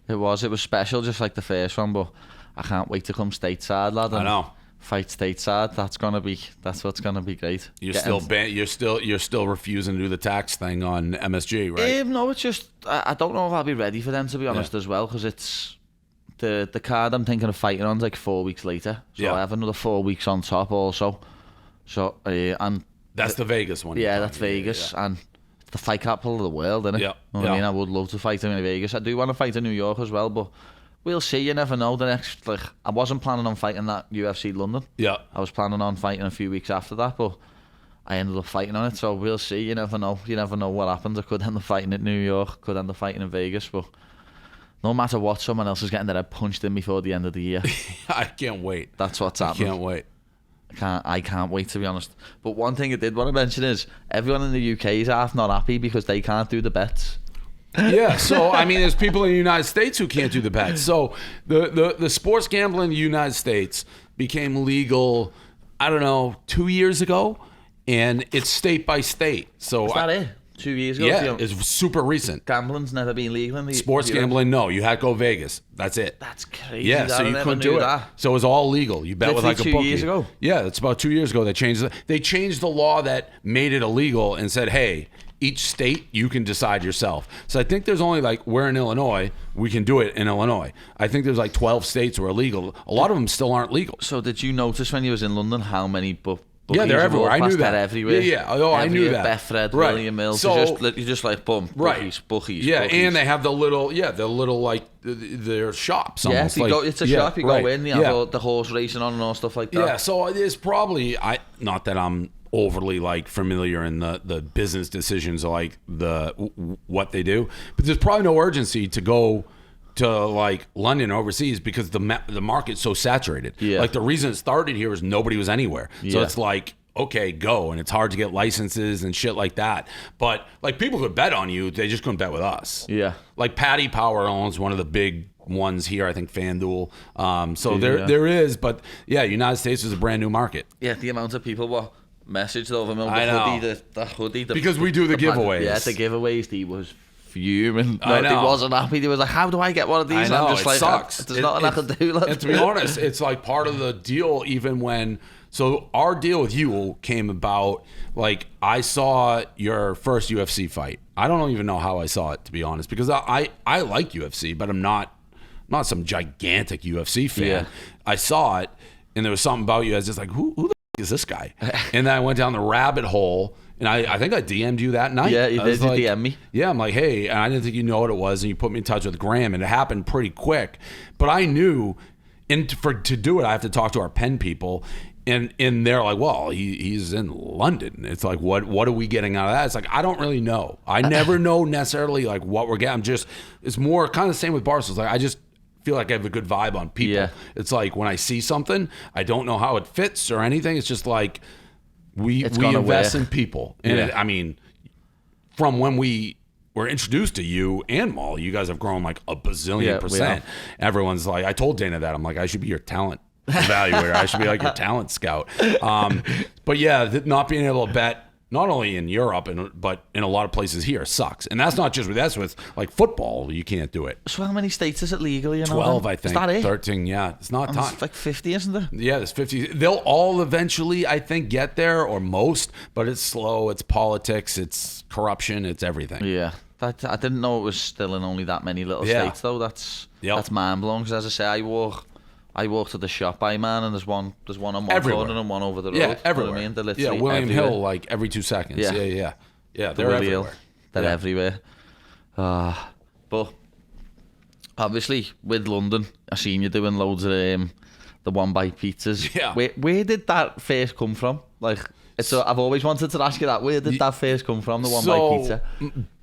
It was special, just like the first one. But I can't wait to come stateside, lad. I know. Fight stateside. That's what's gonna be great. You're still refusing to do the tax thing on MSG, right? No, it's just I don't know if I'll be ready for them, to be honest, as well, because it's the card I'm thinking of fighting on's like 4 weeks later, so I have another 4 weeks on top also. So and that's the Vegas one. Yeah, that's Vegas, and it's the fight capital of the world, isn't it? Yeah. You know what I mean? I would love to fight in Vegas. I do want to fight in New York as well, but we'll see. You never know. I wasn't planning on fighting that UFC London. Yeah. I was planning on fighting a few weeks after that, but I ended up fighting on it. So we'll see. You never know. You never know what happens. I could end up fighting in New York. Could end up fighting in Vegas. But no matter what, someone else is getting their head punched in before the end of the year. I can't wait. That's what's happening. I can't wait. I can't wait, to be honest. But one thing I did want to mention is everyone in the UK is half not happy because they can't do the bets. Yeah, so I mean, there's people in the United States who can't do the bets. So the sports gambling in the United States became legal, I don't know, 2 years ago, and it's state by state. So is that it? 2 years ago? Yeah, it's super recent. Gambling's never been legal in the sports gambling. No, you had to go Vegas. That's it. That's crazy. Yeah, so you couldn't do it. So it was all legal. You bet with like a bookie. 2 years ago. Yeah, it's about 2 years ago they changed the law that made it illegal and said, hey, each state you can decide yourself. So I think there's only we're in Illinois, we can do it in Illinois. I think there's 12 states where are legal. A lot of them still aren't legal. So did you notice when you was in London how many bookies? Yeah, they're everywhere. I knew that. Everywhere. Yeah. Oh, I knew that. Betfred, right. William Mills. So, you're just like, boom, bookies. Yeah, bookies. and they have the little their shops. Yeah, Almost it's a shop. You go in, you have all the horse racing on and all stuff like that. Yeah, so it is probably not that I'm overly familiar in the business decisions of what they do, but there's probably no urgency to go to London overseas because the market's so saturated. Yeah. The reason it started here is nobody was anywhere. So it's okay, go, and it's hard to get licenses and shit like that. But people could bet on you, they just couldn't bet with us. Yeah. Paddy Power owns one of the big ones here, I think FanDuel. There is, but yeah, United States is a brand new market. Yeah, the amount of people messaged over me the hoodie, because we do the giveaways. Yeah, the giveaways. He was fuming. I know. He wasn't happy. He was like, "How do I get one of these?" I know, I'm just it sucks. There's nothing I can do. And to be honest, it's part of the deal. Even when our deal with you came about, I saw your first UFC fight. I don't even know how I saw it, to be honest, because I like UFC, but I'm not some gigantic UFC fan. Yeah. I saw it, and there was something about you. I was just like, who the is this guy? And then I went down the rabbit hole, and I think I DM'd you that night. Yeah, you did DM me. Yeah, I'm like, hey, and I didn't think you know what it was, and you put me in touch with Graham, and it happened pretty quick. But I knew, to do it, I have to talk to our pen people, and they're like, well, he's in London. It's like, what are we getting out of that? It's like, I don't really know. I never know necessarily what we're getting. It's more kind of the same with Barstool. It's I just feel like I have a good vibe on people. Yeah. It's when I see something, I don't know how it fits or anything. It's just we invest in people. And from when we were introduced to you and Molly, you guys have grown a bazillion percent. Everyone's I told Dana that. I'm like, I should be your talent evaluator. I should be your talent scout. But yeah, not being able to bet, not only in Europe, but in a lot of places here, sucks. And that's not just with football. You can't do it. So how many states is it legal? 12, I think. Is that it? 13, yeah. It's not time. It's 50, isn't there? Yeah, there's 50. They'll all eventually, I think, get there, or most, but it's slow. It's politics. It's corruption. It's everything. Yeah. I didn't know it was still in only that many little states, though. That's mind-blowing, because as I say, I walk to the shop by man, and there's one on one corner and one over the road. Yeah, everywhere. You know what I mean? They're William everywhere. Hill, every 2 seconds. Yeah. Yeah, they're everywhere. They're everywhere. But obviously, with London, I seen you doing loads of the one-bite pizzas. Yeah. Where did that first come from? I've always wanted to ask you that. Where did that first come from, the one-bite pizza?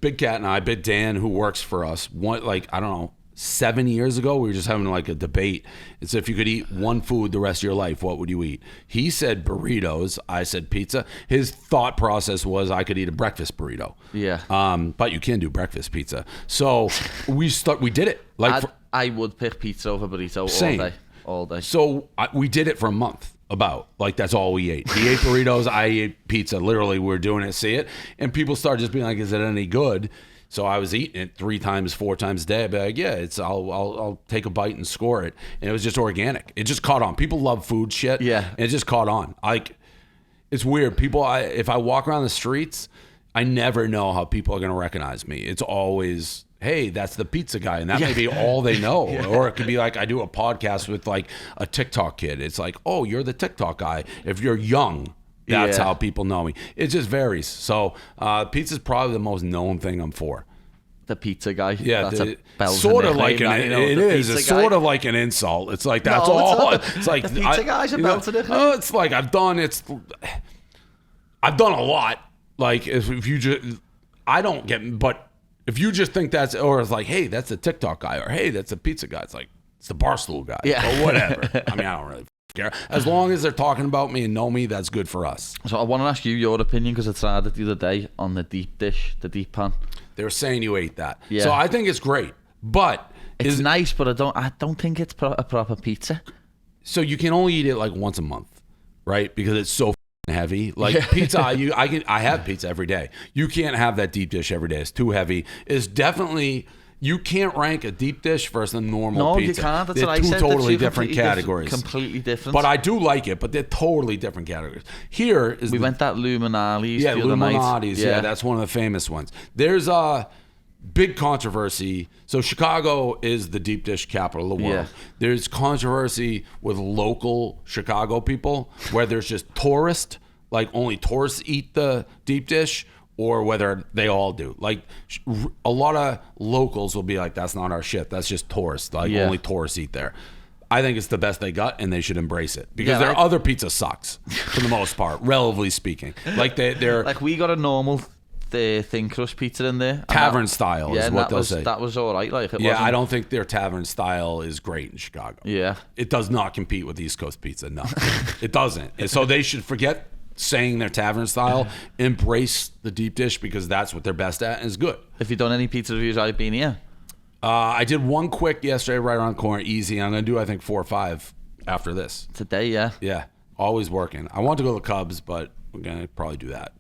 Big Cat and I, Big Dan, who works for us, I don't know, 7 years ago, we were just having a debate. It's if you could eat one food the rest of your life, what would you eat? He said burritos. I said pizza. His thought process was I could eat a breakfast burrito. Yeah. But you can do breakfast pizza. So we did it. I would pick pizza over burrito all day. So we did it for a month. about. Like, that's all we ate. He ate burritos, I ate pizza. Literally, we were doing it, see it. And people started just being like, is it any good? So I was eating it 3 times, 4 times a day. I'd be like, yeah, I'll take a bite and score it. And it was just organic. It just caught on. People love food shit. Yeah. And it just caught on. Like, it's weird. People, if I walk around the streets, I never know how people are going to recognize me. It's always, hey, that's the pizza guy. And that may be all they know. Or it could be like, I do a podcast with like a TikTok kid. It's like, oh, you're the TikTok guy. If you're young, that's how people know me. It just varies. So pizza's probably the most known thing I'm for. The pizza guy. Yeah, that's sort of like it is. It's sort of like an insult. It's like that's all. It's like the pizza guy's a belter. It's like I've done a lot. Like if you just, I don't get, but if you just think that's, or it's like, hey, that's a TikTok guy, or hey, that's a pizza guy. It's like it's the Barstool guy, or whatever. I mean, I don't really care. As long as they're talking about me and know me, that's good for us. So I want to ask you your opinion, because I tried it the other day on the deep dish, the deep pan. They were saying you ate that, yeah. So I think it's great, but it's nice, but I don't think it's a proper pizza. So you can only eat it like once a month, right? Because it's so heavy. Like pizza, I have pizza every day. You can't have that deep dish every day. It's too heavy. It's definitely, you can't rank a deep dish versus a normal pizza. No, you can't. That's they're what I said. Two totally different categories. Completely different. But I do like it, but they're totally different categories. Here is we went that Luminari's the other night. Luminari's, yeah, that's one of the famous ones. There's a big controversy. So Chicago is the deep dish capital of the world. Yeah. There's controversy with local Chicago people where there's just tourists, like only tourists eat the deep dish, or whether they all do. Like a lot of locals will be like, that's not our shit. That's just tourists. Like only tourists eat there. I think it's the best they got, and they should embrace it, because their other pizza sucks for the most part, relatively speaking. Like they're like, we got a normal thin crust pizza in there, tavern style is what they'll say. That was all right. Like, I don't think their tavern style is great in Chicago. Yeah, it does not compete with East Coast pizza. No, it doesn't. And so they should forget saying their tavern style, embrace the deep dish, because that's what they're best at and is good. Have you done any pizza reviews while you've been here? I did one quick yesterday, right around the corner, easy. I'm going to do, I think, 4 or 5 after this. Today, yeah. Yeah, always working. I want to go to the Cubs, but we're going to probably do that.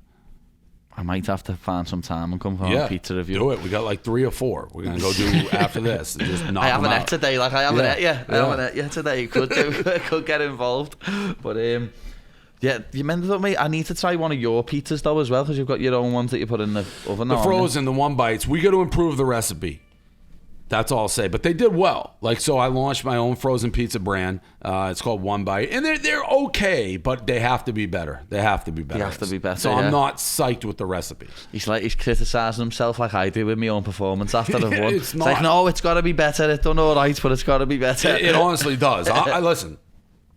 I might have to find some time and come for a pizza review. Do it. We got like 3 or 4. We're going to go do after this. And just knock I haven't them ate out. today. Like, I haven't ate yet. I haven't ate yet today. Could get involved. But, yeah, you meant to me. I need to try one of your pizzas, though, as well, because you've got your own ones that you put in the oven. The frozen, the one bites. We got to improve the recipe. That's all I'll say. But they did well. Like, so I launched my own frozen pizza brand. It's called One Bite. And they're okay, but they have to be better. They have to be better. So I'm not psyched with the recipe. He's criticising himself like I do with my own performance after the one. It's like, no, it's got to be better. It's done all right, but it's got to be better. It honestly does. I listen.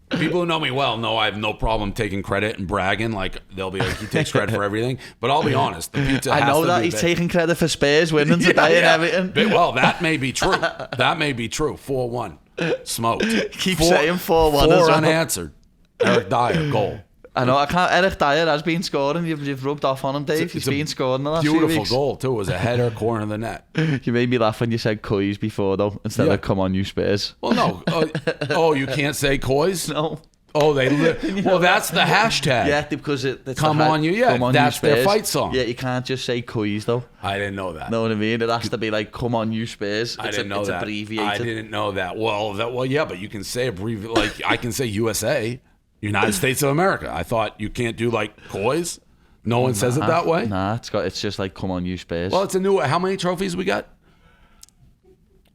People who know me well know I have no problem taking credit and bragging. Like, they'll be like, he takes credit for everything. But I'll be honest, the pizza has to be I know that he's taking credit for Spurs winning today and everything. Well, that may be true. That may be true. 4-1. Smoked. Keep saying 4-1 4 as well. Unanswered. Eric Dyer, goal. I know. I can't. Eric Dyer has been scoring. You've rubbed off on him, Dave. He's been scoring the last few weeks. Beautiful goal, too. It was a header, corner of the net. You made me laugh when you said coys before, though, instead of come on, you Spurs. Well, no. You can't say coys? No. Oh, well, that's the hashtag. Yeah, because it's come on you. Yeah, that's their fight song. Yeah, you can't just say coys, though. I didn't know that. Know what I mean? It has to be like, come on you Spurs. I didn't know that. It's abbreviated. I didn't know that. Well, yeah, but you can say like I can say USA, United States of America. I thought you can't do like coys. No one says it that way. Nah, it's just like, come on you Spurs. Well, it's a new. How many trophies we got?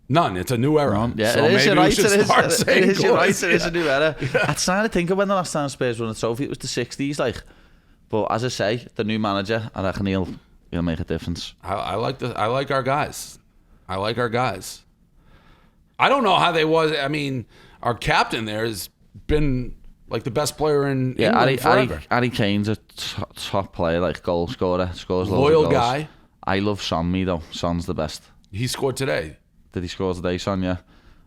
None. It's a new era. Yeah, so it is. Maybe Right. we should start saying it is. You're right. It yeah. is a new era. I'm trying to think of when the last time Spurs won a trophy. It was the 60s, like. But as I say, the new manager, I reckon he'll make a difference. I like our guys. I like our guys. I don't know how they was. I mean, our captain there has been like the best player in England forever. Harry Kane's a top player, like goal scorer, scores loads Loyal of goals. guy. I love Son, though. Son's the best. He scored today. Did he score today, Son? Yeah.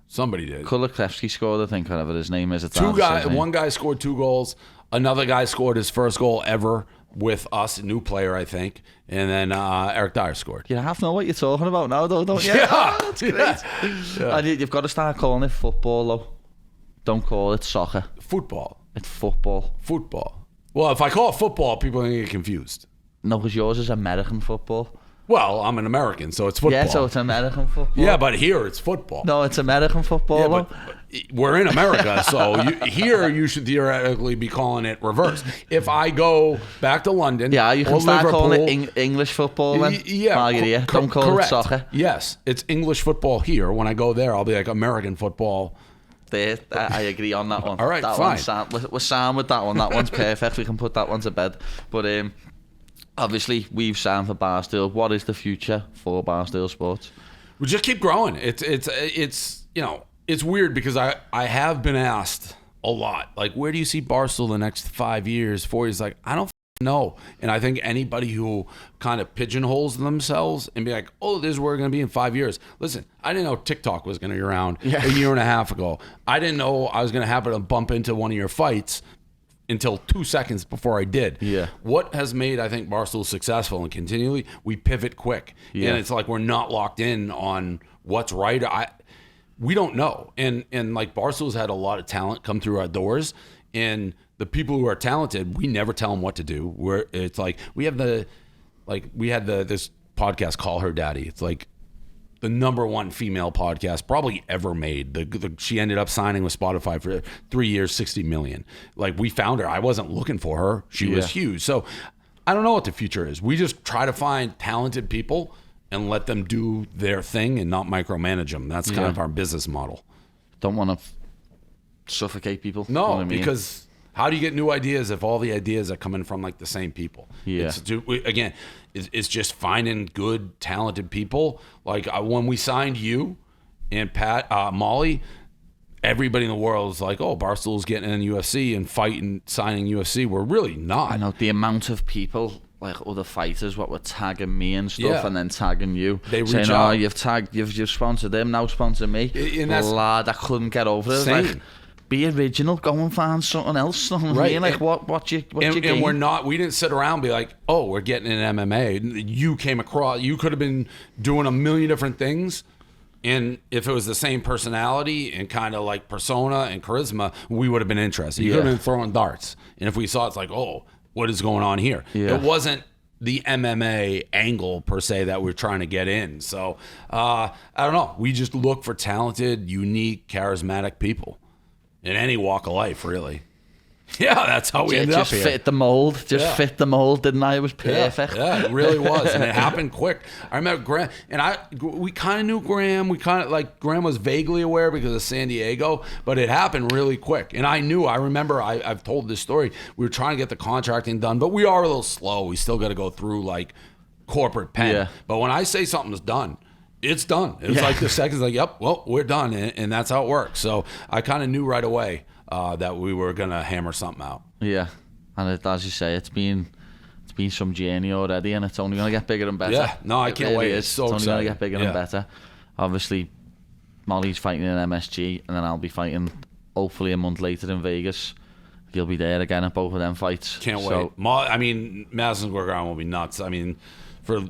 Somebody did. Kulichevsky scored, I think, whatever his name is. One guy scored 2 goals. Another guy scored his first goal ever with us, a new player, I think. And then Eric Dyer scored. You half know what you're talking about now, though, don't you? Yeah. Oh, that's great. Yeah. And you've got to start calling it football, though. Don't call it soccer. Football. It's football. Football. Well, if I call it football, people are going to get confused. No, because yours is American football. Well, I'm an American, so it's football. Yeah, so it's American football. Yeah, but here it's football. No, it's American football. Yeah, but we're in America, so here you should theoretically be calling it reverse. If I go back to London, yeah, you can start calling it English football then. Yeah, don't call correct. it soccer. Yes, it's English football here. When I go there, I'll be like American football. There, I agree on that one. All right, that fine. We're sound with that one. That one's perfect. We can put that one to bed. But obviously, we've signed for Barstool. What is the future for Barstool Sports? We just keep growing. It's it's weird because I have been asked a lot, like, where do you see Barstool the next 5 years, 4 years? Like, I don't know. And I think anybody who kind of pigeonholes themselves and be like, oh, this is where we're going to be in 5 years. Listen, I didn't know TikTok was going to be around a year and a half ago. I didn't know I was going to happen to bump into one of your fights until 2 seconds before I did. Yeah. What has made, I think, Barstool successful and continually, we pivot quick. Yeah. And it's like we're not locked in on what's right. We don't know. And like Barstool's had a lot of talent come through our doors, and the people who are talented, we never tell them what to do. It's like we had this podcast, Call Her Daddy. It's like the #1 female podcast probably ever made. She ended up signing with Spotify for 3 years, 60 million. Like, we found her. I wasn't looking for her. She was huge. So I don't know what the future is. We just try to find talented people and let them do their thing and not micromanage them. That's kind of our business model. Don't want to suffocate people. No, you know what I mean? Because how do you get new ideas if all the ideas are coming from like the same people? Yeah. It's just finding good, talented people. Like when we signed you and Molly, everybody in the world is like, oh, Barstool's getting in UFC and fighting, signing UFC. We're really not. I know the amount of people, like other fighters, what were tagging me and stuff, and then tagging you. They reach saying, out. oh, you've sponsored them, now sponsor me. And that's, lad, I couldn't get over it. Same. Like, be original, go and find something else. Right. Like, what you and we didn't sit around and be like, oh, we're getting in MMA. You came across, you could have been doing a million different things. And if it was the same personality and kind of like persona and charisma, we would have been interested. You could have been throwing darts. And if we saw, it's like, oh, what is going on here? Yeah. It wasn't the MMA angle per se that we're trying to get in. So I don't know. We just look for talented, unique, charismatic people in any walk of life, really. Yeah, that's how we ended up here. Just fit the mold. Fit the mold, didn't I? It was perfect. Yeah, it really was. And it happened quick. I remember Graham, and we kind of knew Graham. We kind of, like, Graham was vaguely aware because of San Diego, but it happened really quick. And I remember I've told this story. We were trying to get the contracting done, but we are a little slow. We still got to go through, like, corporate pen. Yeah. But when I say something's done, it's done. It's like the second's like, yep, well, we're done. And that's how it works. So I kind of knew right away that we were going to hammer something out. Yeah. And as you say, it's been some journey already, and it's only going to get bigger and better. Yeah. No, I can't wait. It's only going to get bigger and better. Obviously, Molly's fighting in MSG, and then I'll be fighting hopefully a month later in Vegas. You'll be there again at both of them fights. Can't wait. I mean, Madison Square Garden will be nuts. I mean, for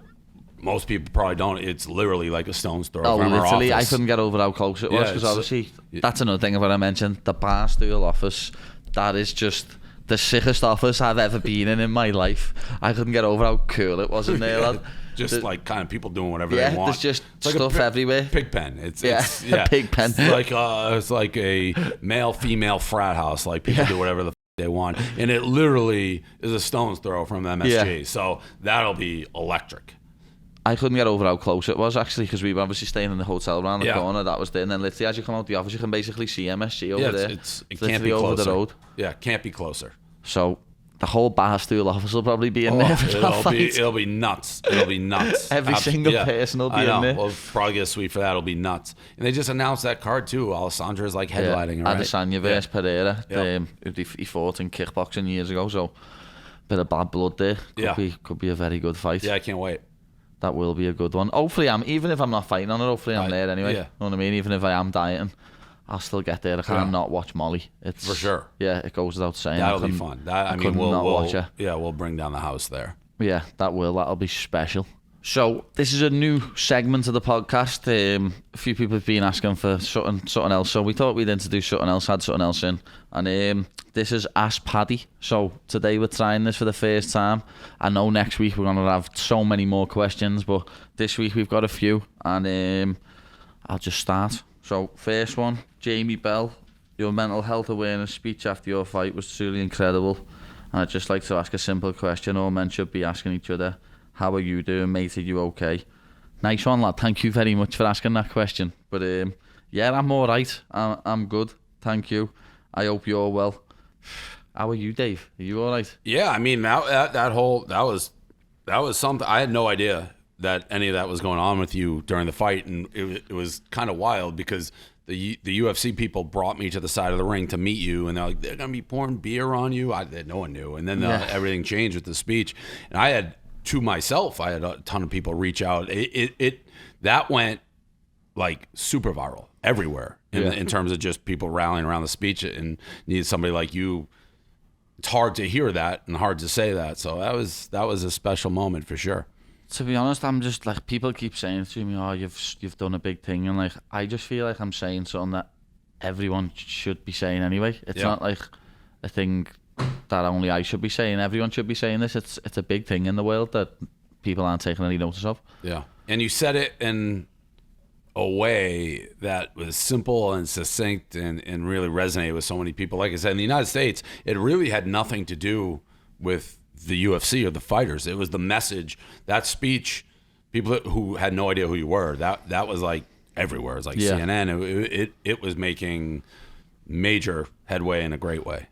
most people probably don't. It's literally like a stone's throw from our office. I couldn't get over how close it was, because obviously that's another thing what I mentioned. The Barstool office, that is just the sickest office I've ever been in my life. I couldn't get over how cool it was in there. Lad. Just like kind of people doing whatever they want. There's just stuff everywhere. Pig pen. It's pig pen. It's like a male-female frat house. Like people do whatever the they want, and it literally is a stone's throw from MSG. Yeah. So that'll be electric. I couldn't get over how close it was, actually, because we were obviously staying in the hotel around the corner. That was there, and then literally as you come out the office, you can basically see MSG over there. It can't be closer. Over the road. Yeah, can't be closer. So the whole Barstool office will probably be in there. It'll be nuts. It'll be nuts. Every single person will be in there. We'll probably get a suite for that. It'll be nuts. And they just announced that card too. Alessandra's like headlining, right? Adesanya versus Pereira. He fought in kickboxing years ago, so bit of bad blood there. Could be a very good fight. Yeah, I can't wait. That will be a good one. Hopefully, even if I'm not fighting on it, hopefully I'm there anyway. Yeah. You know what I mean? Even if I am dieting, I'll still get there. I can't not watch Molly. It's for sure. Yeah, it goes without saying. That'll be fun. We'll bring down the house there. Yeah, that'll be special. So this is a new segment of the podcast. A few people have been asking for something else, so we thought we'd introduce something else, add something else in. And this is Ask Paddy. So today we're trying this for the first time. I know next week we're going to have so many more questions, but this week we've got a few. And I'll just start. So first one, Jamie Bell. Your mental health awareness speech after your fight was truly incredible. And I'd just like to ask a simple question all men should be asking each other. How are you doing, mate? Are you okay? Nice one, lad. Thank you very much for asking that question. But yeah, I'm all right. I'm good. Thank you. I hope you're well. How are you, Dave? Are you all right? Yeah, I mean that was something. I had no idea that any of that was going on with you during the fight, and it was kind of wild because the UFC people brought me to the side of the ring to meet you, and they're like, they're gonna be pouring beer on you. No one knew, and then everything changed with the speech, and I had a ton of people reach out. That went like super viral everywhere in terms of just people rallying around the speech and needed somebody like you. It's hard to hear that and hard to say that. So that was a special moment for sure. To be honest, I'm just like, people keep saying to me, "Oh, you've done a big thing," and like I just feel like I'm saying something that everyone should be saying anyway. It's not like a thing that only I should be saying. Everyone should be saying this. It's a big thing in the world that people aren't taking any notice of. Yeah, and you said it in a way that was simple and succinct and really resonated with so many people. Like I said, in the United States, it really had nothing to do with the UFC or the fighters. It was the message, that speech. People who had no idea who you were, that was like everywhere. It was like CNN. It was making major headway in a great way.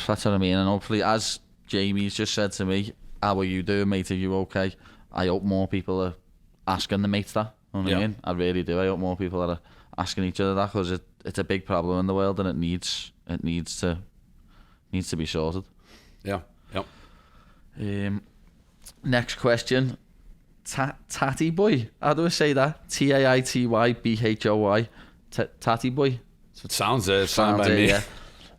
That's what I mean. And hopefully, as Jamie's just said to me, "How are you doing, mate? Are you okay?" I hope more people are asking the mates that. You know what I mean? I really do. I hope more people are asking each other that, because it's a big problem in the world, and it needs to be sorted. Yeah. Yep. Next question. Tatty boy. How do I say that? TAITYBHOY. Tatty boy. Sounds by me. Yeah.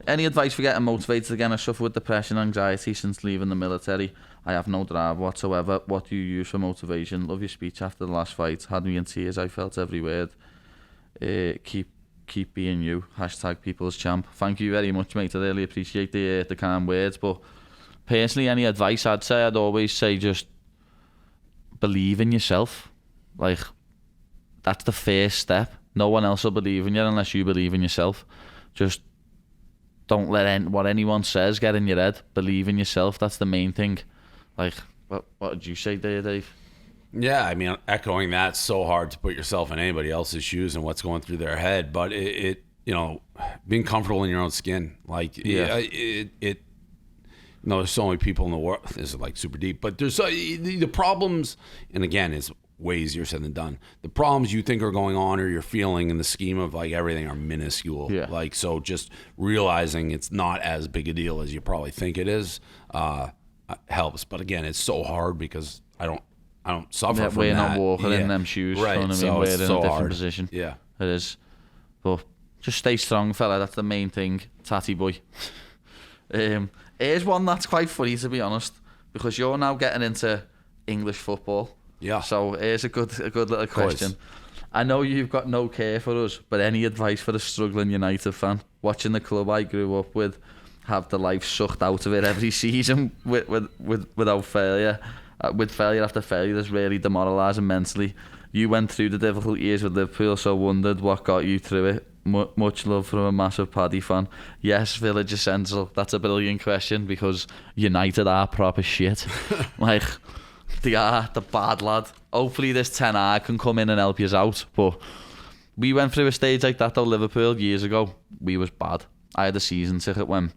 Any advice for getting motivated again? I suffer with depression and anxiety since leaving the military. I have no drive whatsoever. What do you use for motivation? Love your speech after the last fight. Had me in tears. I felt every word. Keep being you. # people's champ. Thank you very much, mate. I really appreciate the kind words. But personally, any advice I'd always say, just believe in yourself. Like, that's the first step. No one else will believe in you unless you believe in yourself. Just don't let what anyone says get in your head. Believe in yourself. That's the main thing. Like, what did you say there, Dave? Yeah, I mean, echoing that, it's so hard to put yourself in anybody else's shoes and what's going through their head. But it being comfortable in your own skin, like there's so many people in the world. This is like super deep, but there's the problems, and again, it's way easier said than done. The problems you think are going on or you're feeling in the scheme of like everything are minuscule. Yeah. Like, so just realizing it's not as big a deal as you probably think it is helps. But again, it's so hard because I don't suffer from that. We're not walking in them shoes. Right. You know what I mean? So we're in a different hard. position. Yeah. It is. But just stay strong, fella. That's the main thing. Tatty boy. Here's one that's quite funny, to be honest, because you're now getting into English football. Yeah. So here's a good little question. I know you've got no care for us, but any advice for a struggling United fan watching the club I grew up with have the life sucked out of it every season without failure? With failure after failure, that's really demoralising mentally. You went through the difficult years with Liverpool, so wondered what got you through it. Much love from a massive Paddy fan. Yes, Village Essential. That's a brilliant question, because United are proper shit. Like, they are the bad lad. Hopefully this Ten Hag can come in and help you out. But we went through a stage like that though, Liverpool, years ago. We was bad. I had a season ticket when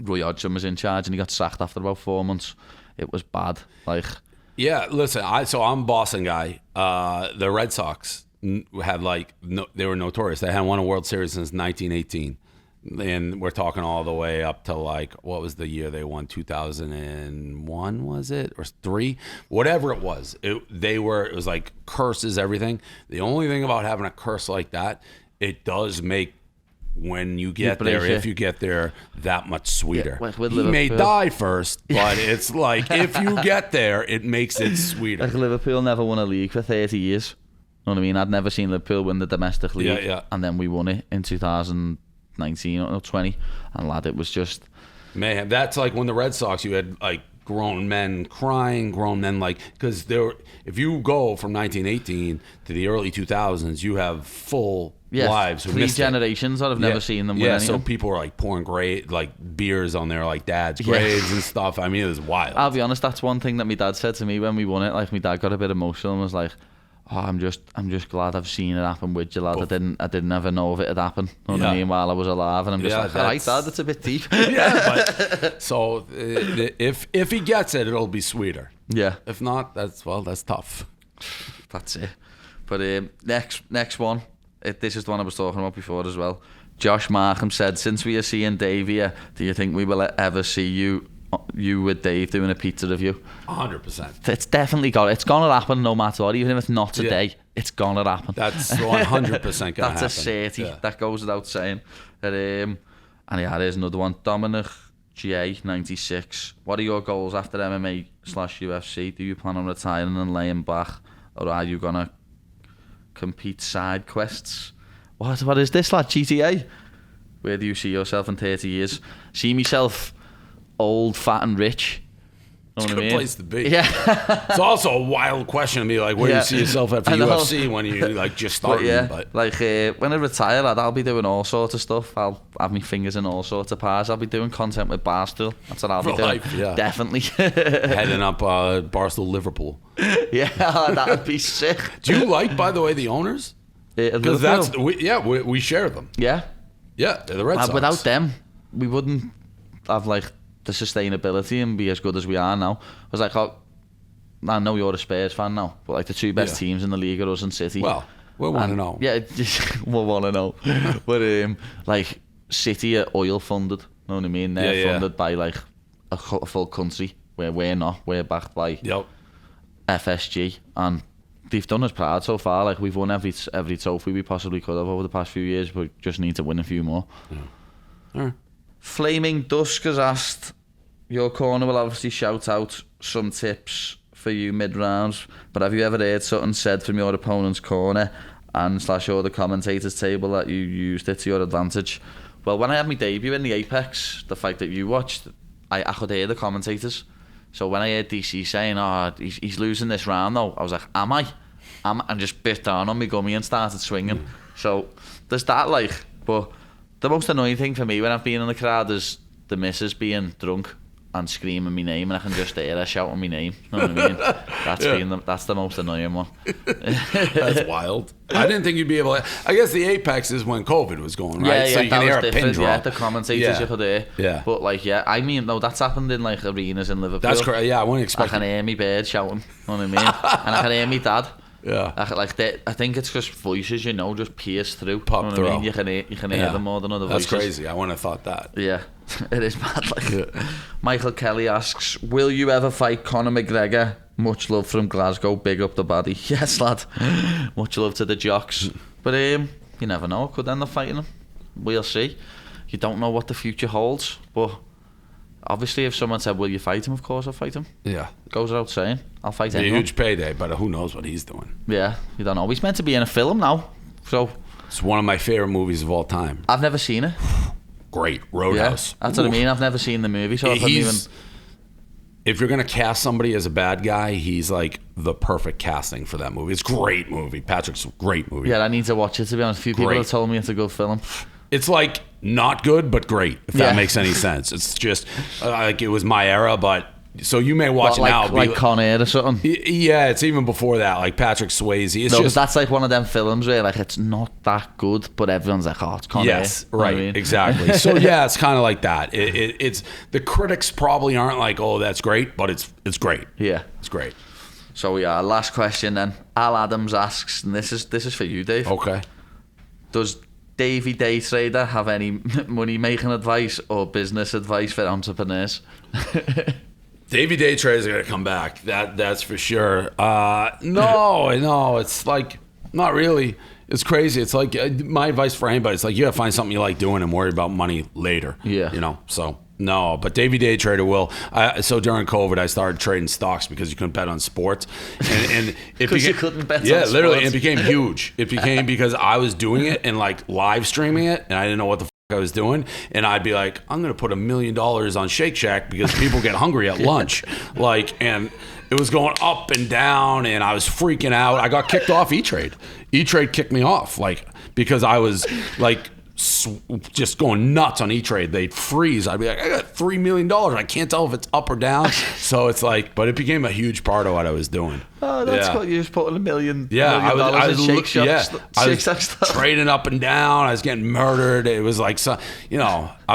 Roy Hodgson was in charge, and he got sacked after about 4 months. It was bad. Like, yeah, listen, I'm a Boston guy. The Red Sox had they were notorious. They hadn't won a World Series since 1918. And we're talking all the way up to what was the year they won? 2001, was it? Or 3? Whatever it was. It was like curses, everything. The only thing about having a curse like that, it does make when you get there, if you get there, that much sweeter. Yeah, with he may Liverpool. die first, but it's like if you get there, it makes it sweeter. Like Liverpool never won a league for 30 years. You know what I mean? I'd never seen Liverpool win the domestic league. Yeah. And then we won it in 2019 or 20. And lad, it was just... Man, that's like when the Red Sox, you had like grown men crying, grown men like, because if you go from 1918 to the early 2000s, you have full lives who 3 missed generations that have never seen them win anything. So people were like pouring beers on their like dad's graves and stuff. I mean, it was wild. I'll be honest, that's one thing that my dad said to me when we won it. Like, my dad got a bit emotional and was like, "Oh, I'm just glad I've seen it happen with you, lad. I didn't ever know if it had happened. You know what I mean? While I was alive." And I'm just like, "All right, Dad, that's a bit deep." But so if he gets it, it'll be sweeter. Yeah. If not, that's tough. That's it. But next one. This is the one I was talking about before as well. Josh Markham said, "Since we are seeing Dave here, do you think we will ever see you with Dave doing a pizza review?" 100%. It's definitely it's gonna happen no matter what. Even if it's not today, it's gonna happen. That's 100% gonna happen. That's a certainty. Yeah. That goes without saying. And there's another one. Dominic J96. What are your goals after MMA/UFC? Do you plan on retiring and laying back, or are you gonna compete side quests? What is this, lad? GTA? Where do you see yourself in 30 years? See myself old, fat and rich. Know it's a good place to be. Yeah. It's also a wild question to me, like, where do you see yourself after UFC when you like just starting? But like when I retire, lad, I'll be doing all sorts of stuff. I'll have my fingers in all sorts of pies. I'll be doing content with Barstool. That's what I'll be doing. Life, yeah. Definitely. Heading up Barstool Liverpool. Yeah, that would be sick. Do you like, by the way, the owners? Because we share them. Yeah. Yeah, they're the Red Sox. Without them, we wouldn't have like the sustainability and be as good as we are now. I was like, I know you're a Spurs fan now, but like the 2 best teams in the league are us and City. Well, we're 1-0. Yeah, we're 1-0. But like City are oil funded. Know what I mean? They're funded by like a full country, where we're not. We're backed by FSG, and they've done us proud so far. Like, we've won every trophy we possibly could have over the past few years, but just need to win a few more. Yeah. Flaming Dusk has asked, your corner will obviously shout out some tips for you mid-rounds, but have you ever heard something said from your opponent's corner and / or the commentators table that you used it to your advantage? Well, when I had my debut in the Apex, the fight that you watched, I could hear the commentators. So when I heard DC saying, he's losing this round though, I was like, am I? And just bit down on my gummy and started swinging. So there's that, like, but the most annoying thing for me when I've been in the crowd is the missus being drunk and screaming my name, and I can just hear her shouting my name. You know what I mean? That's the most annoying one. That's wild. I didn't think you'd be able to. I guess the apex is when COVID was going, right? Yeah, so you can hear a pin drop. Yeah, the commentators you could hear. Yeah. But like, I mean, no, that's happened in like arenas in Liverpool. That's correct. Yeah, I wouldn't expect. I can hear me bird shouting. You know what I mean? And I can hear me dad. Yeah. I think it's just voices, just pierce through. Pop through. I mean? You can hear them more than other voices. That's crazy. I wouldn't have thought that. Yeah, it is mad. Like, Michael Kelly asks, will you ever fight Conor McGregor? Much love from Glasgow. Big up the baddie. Yes, lad. Much love to the jocks. But you never know. Could end up fighting him. We'll see. You don't know what the future holds. But obviously, if someone said, will you fight him? Of course I'll fight him. Yeah. Goes without saying. I'll fight anyone. anyone. A huge payday, but who knows what he's doing. Yeah, you don't know. He's meant to be in a film now. So it's one of my favorite movies of all time. I've never seen it. Great. Roadhouse. Yeah, that's what I mean. I've never seen the movie, so if you're going to cast somebody as a bad guy, he's like the perfect casting for that movie. It's a great movie. Patrick's a great movie. Yeah, I need to watch it, to be honest. A few people have told me it's a good film. It's like not good, but great, if that makes any sense. It's just like it was my era, but so you may watch it now. Like Con Air or something. Yeah, it's even before that, like Patrick Swayze. It's just that's like one of them films where like it's not that good, but everyone's like, oh, it's Con Air. Yes, right, you know exactly. So yeah, it's kind of like that. It's the critics probably aren't like, oh, that's great, but it's great. Yeah, it's great. So yeah, last question then. Al Adams asks, and this is for you, Dave. Okay. Does Davey Day Trader have any money making advice or business advice for entrepreneurs? Davey Day Trader's gonna come back. That's for sure. No, it's like not really. It's crazy. It's like my advice for anybody. It's like you gotta find something you like doing and worry about money later. Yeah. You know. So no, but Davey Day Trader will. So during COVID, I started trading stocks because you couldn't bet on sports, and because you couldn't bet. Yeah, on literally, sports. it became huge. It became because I was doing it and like live streaming it, and I didn't know what the I was doing, and I'd be like, I'm gonna put $1 million on Shake Shack because people get hungry at lunch, and it was going up and down, and I was freaking out. I got kicked off E-Trade. E-Trade kicked me off, because I was like just going nuts on E-Trade. They'd freeze. I'd be like, I got $3 million. I can't tell if it's up or down. So it's like, but it became a huge part of what I was doing. Oh, that's cool. You just put $1 million. Yeah, I was Shake Shack stuff. Trading up and down. I was getting murdered. It was like, I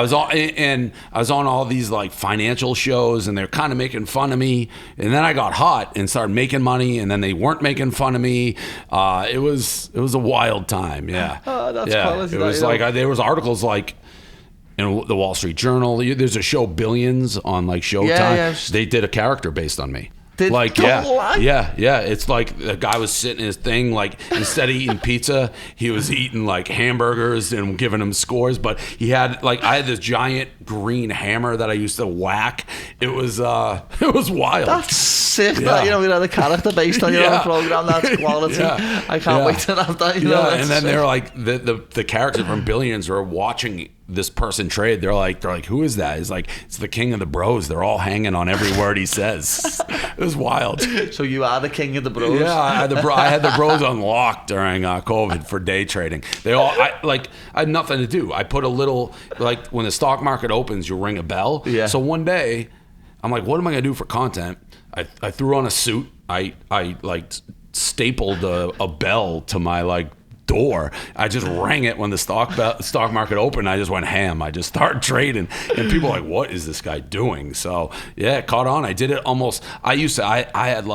was on all these like financial shows, and they're kind of making fun of me. And then I got hot and started making money, and then they weren't making fun of me. It was a wild time. Yeah. Oh, that's quality. It was there was articles like in the Wall Street Journal. There's a show Billions on like Showtime. Yeah. They did a character based on me. Yeah. It's like the guy was sitting in his thing, like instead of eating pizza, he was eating like hamburgers and giving him scores. But I had this giant green hammer that I used to whack. It was wild. That's sick. Yeah. That, we had a character based on your own program. That's quality. Yeah. I can't wait to have that. And then they're like the character from Billions are watching this person trade. They're like, who is that? He's like, it's the king of the bros. They're all hanging on every word he says. It was wild. So you are the king of the bros. Yeah, I had the bros unlocked during COVID for day trading. I had nothing to do. I put a little, like when the stock market opens, you ring a bell. Yeah. So one day, I'm like, what am I gonna do for content? I threw on a suit. I stapled a bell to my door. I just rang it when the stock market opened. I just went ham. I just started trading, and people were like, what is this guy doing? So yeah, it caught on. I did it almost. I had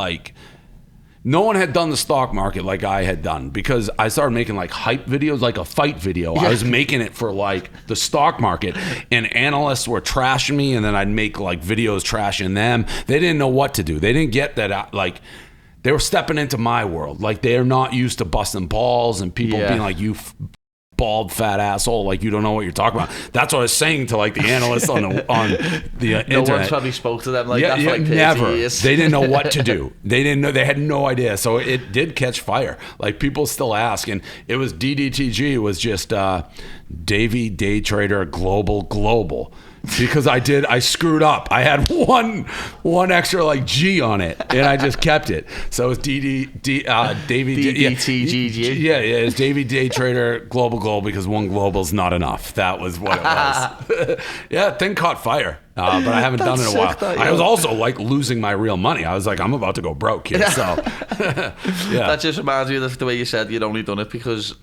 no one had done the stock market like I had done, because I started making like hype videos, like a fight video. I was making it for like the stock market, and analysts were trashing me, and then I'd make like videos trashing them. They didn't know what to do. They didn't get that they were stepping into my world. Like, they're not used to busting balls and people being like, you bald fat asshole, like you don't know what you're talking about. That's what I was saying to like the analysts on the internet. No one's probably spoke to them like that for like 30 never. years. They didn't know what to do. They didn't know. They had no idea. So it did catch fire. Like, people still ask, and it was DDTG. It was just Davey Day Trader Global. Because I screwed up. I had one extra like G on it, and I just kept it. So it's Davey DDTGG. Yeah, it's Davey Day Trader Global because one global's not enough. That was what it was. Yeah, thing caught fire. But I haven't done it in a while. I was also like losing my real money. I was like, I'm about to go broke here. So yeah. That just reminds me of the way you said you'd only done it because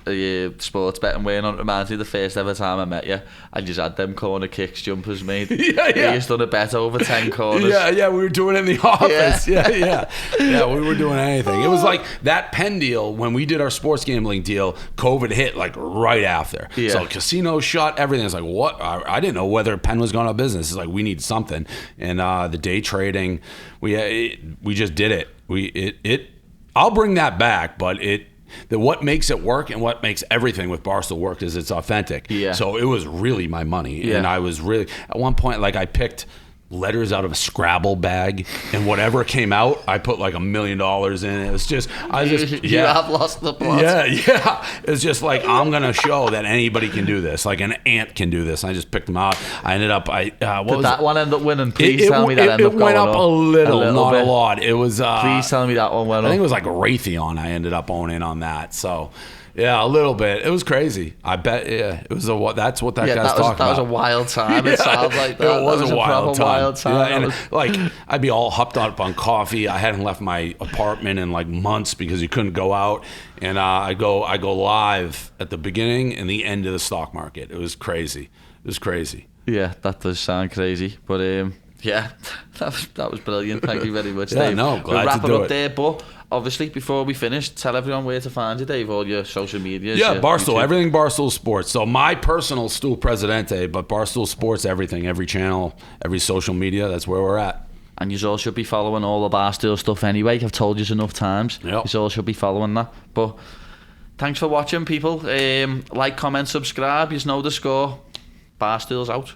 sports betting weren't on. It reminds me of the first ever time I met you. I just had them corner kicks jumpers made. Yeah. You just done a bet over 10 corners. Yeah, we were doing it in the office. Yeah, we were doing anything. It was like that Penn deal, when we did our sports gambling deal, COVID hit like right after. Yeah. So casinos shut, everything. It's like, what? I didn't know whether Penn was going out of business. It's like, we need something. And the day trading, we just did it. I'll bring that back, but what makes it work and what makes everything with Barstool work is it's authentic. Yeah. So it was really my money. And I was really, at one point, like, I picked letters out of a Scrabble bag, and whatever came out, I put like $1 million in it. It was just, you have lost the plot. Yeah. It's just like, I'm gonna show that anybody can do this. Like, an ant can do this. And I just picked them out. I ended up, did that one end up winning? Please tell me that ended up going up a little, not bit. a lot. It was. Please tell me that one went up. I think it was like a Raytheon. I ended up owning on that. So. Yeah, a little bit. It was crazy. I bet. Yeah, it was that's what that guy's talking about. That was a wild time. It sounds like that. It was a wild time. Yeah, and I'd be all hopped up on coffee. I hadn't left my apartment in like months because you couldn't go out. And I go live at the beginning and the end of the stock market. It was crazy. Yeah, that does sound crazy. But yeah, that was brilliant. Thank you very much, yeah, Dave. No, glad we'll wrap to do it up there, but obviously, before we finish, tell everyone where to find you, Dave, all your social media. Yeah, Barstool, YouTube. Everything Barstool Sports. So my personal Stool Presidente, but Barstool Sports, everything, every channel, every social media, that's where we're at. And you all should be following all the Barstool stuff anyway. I've told you enough times. Yep. You all should be following that. But Thanks for watching, people. Like, comment, subscribe. You know the score. Barstool's out.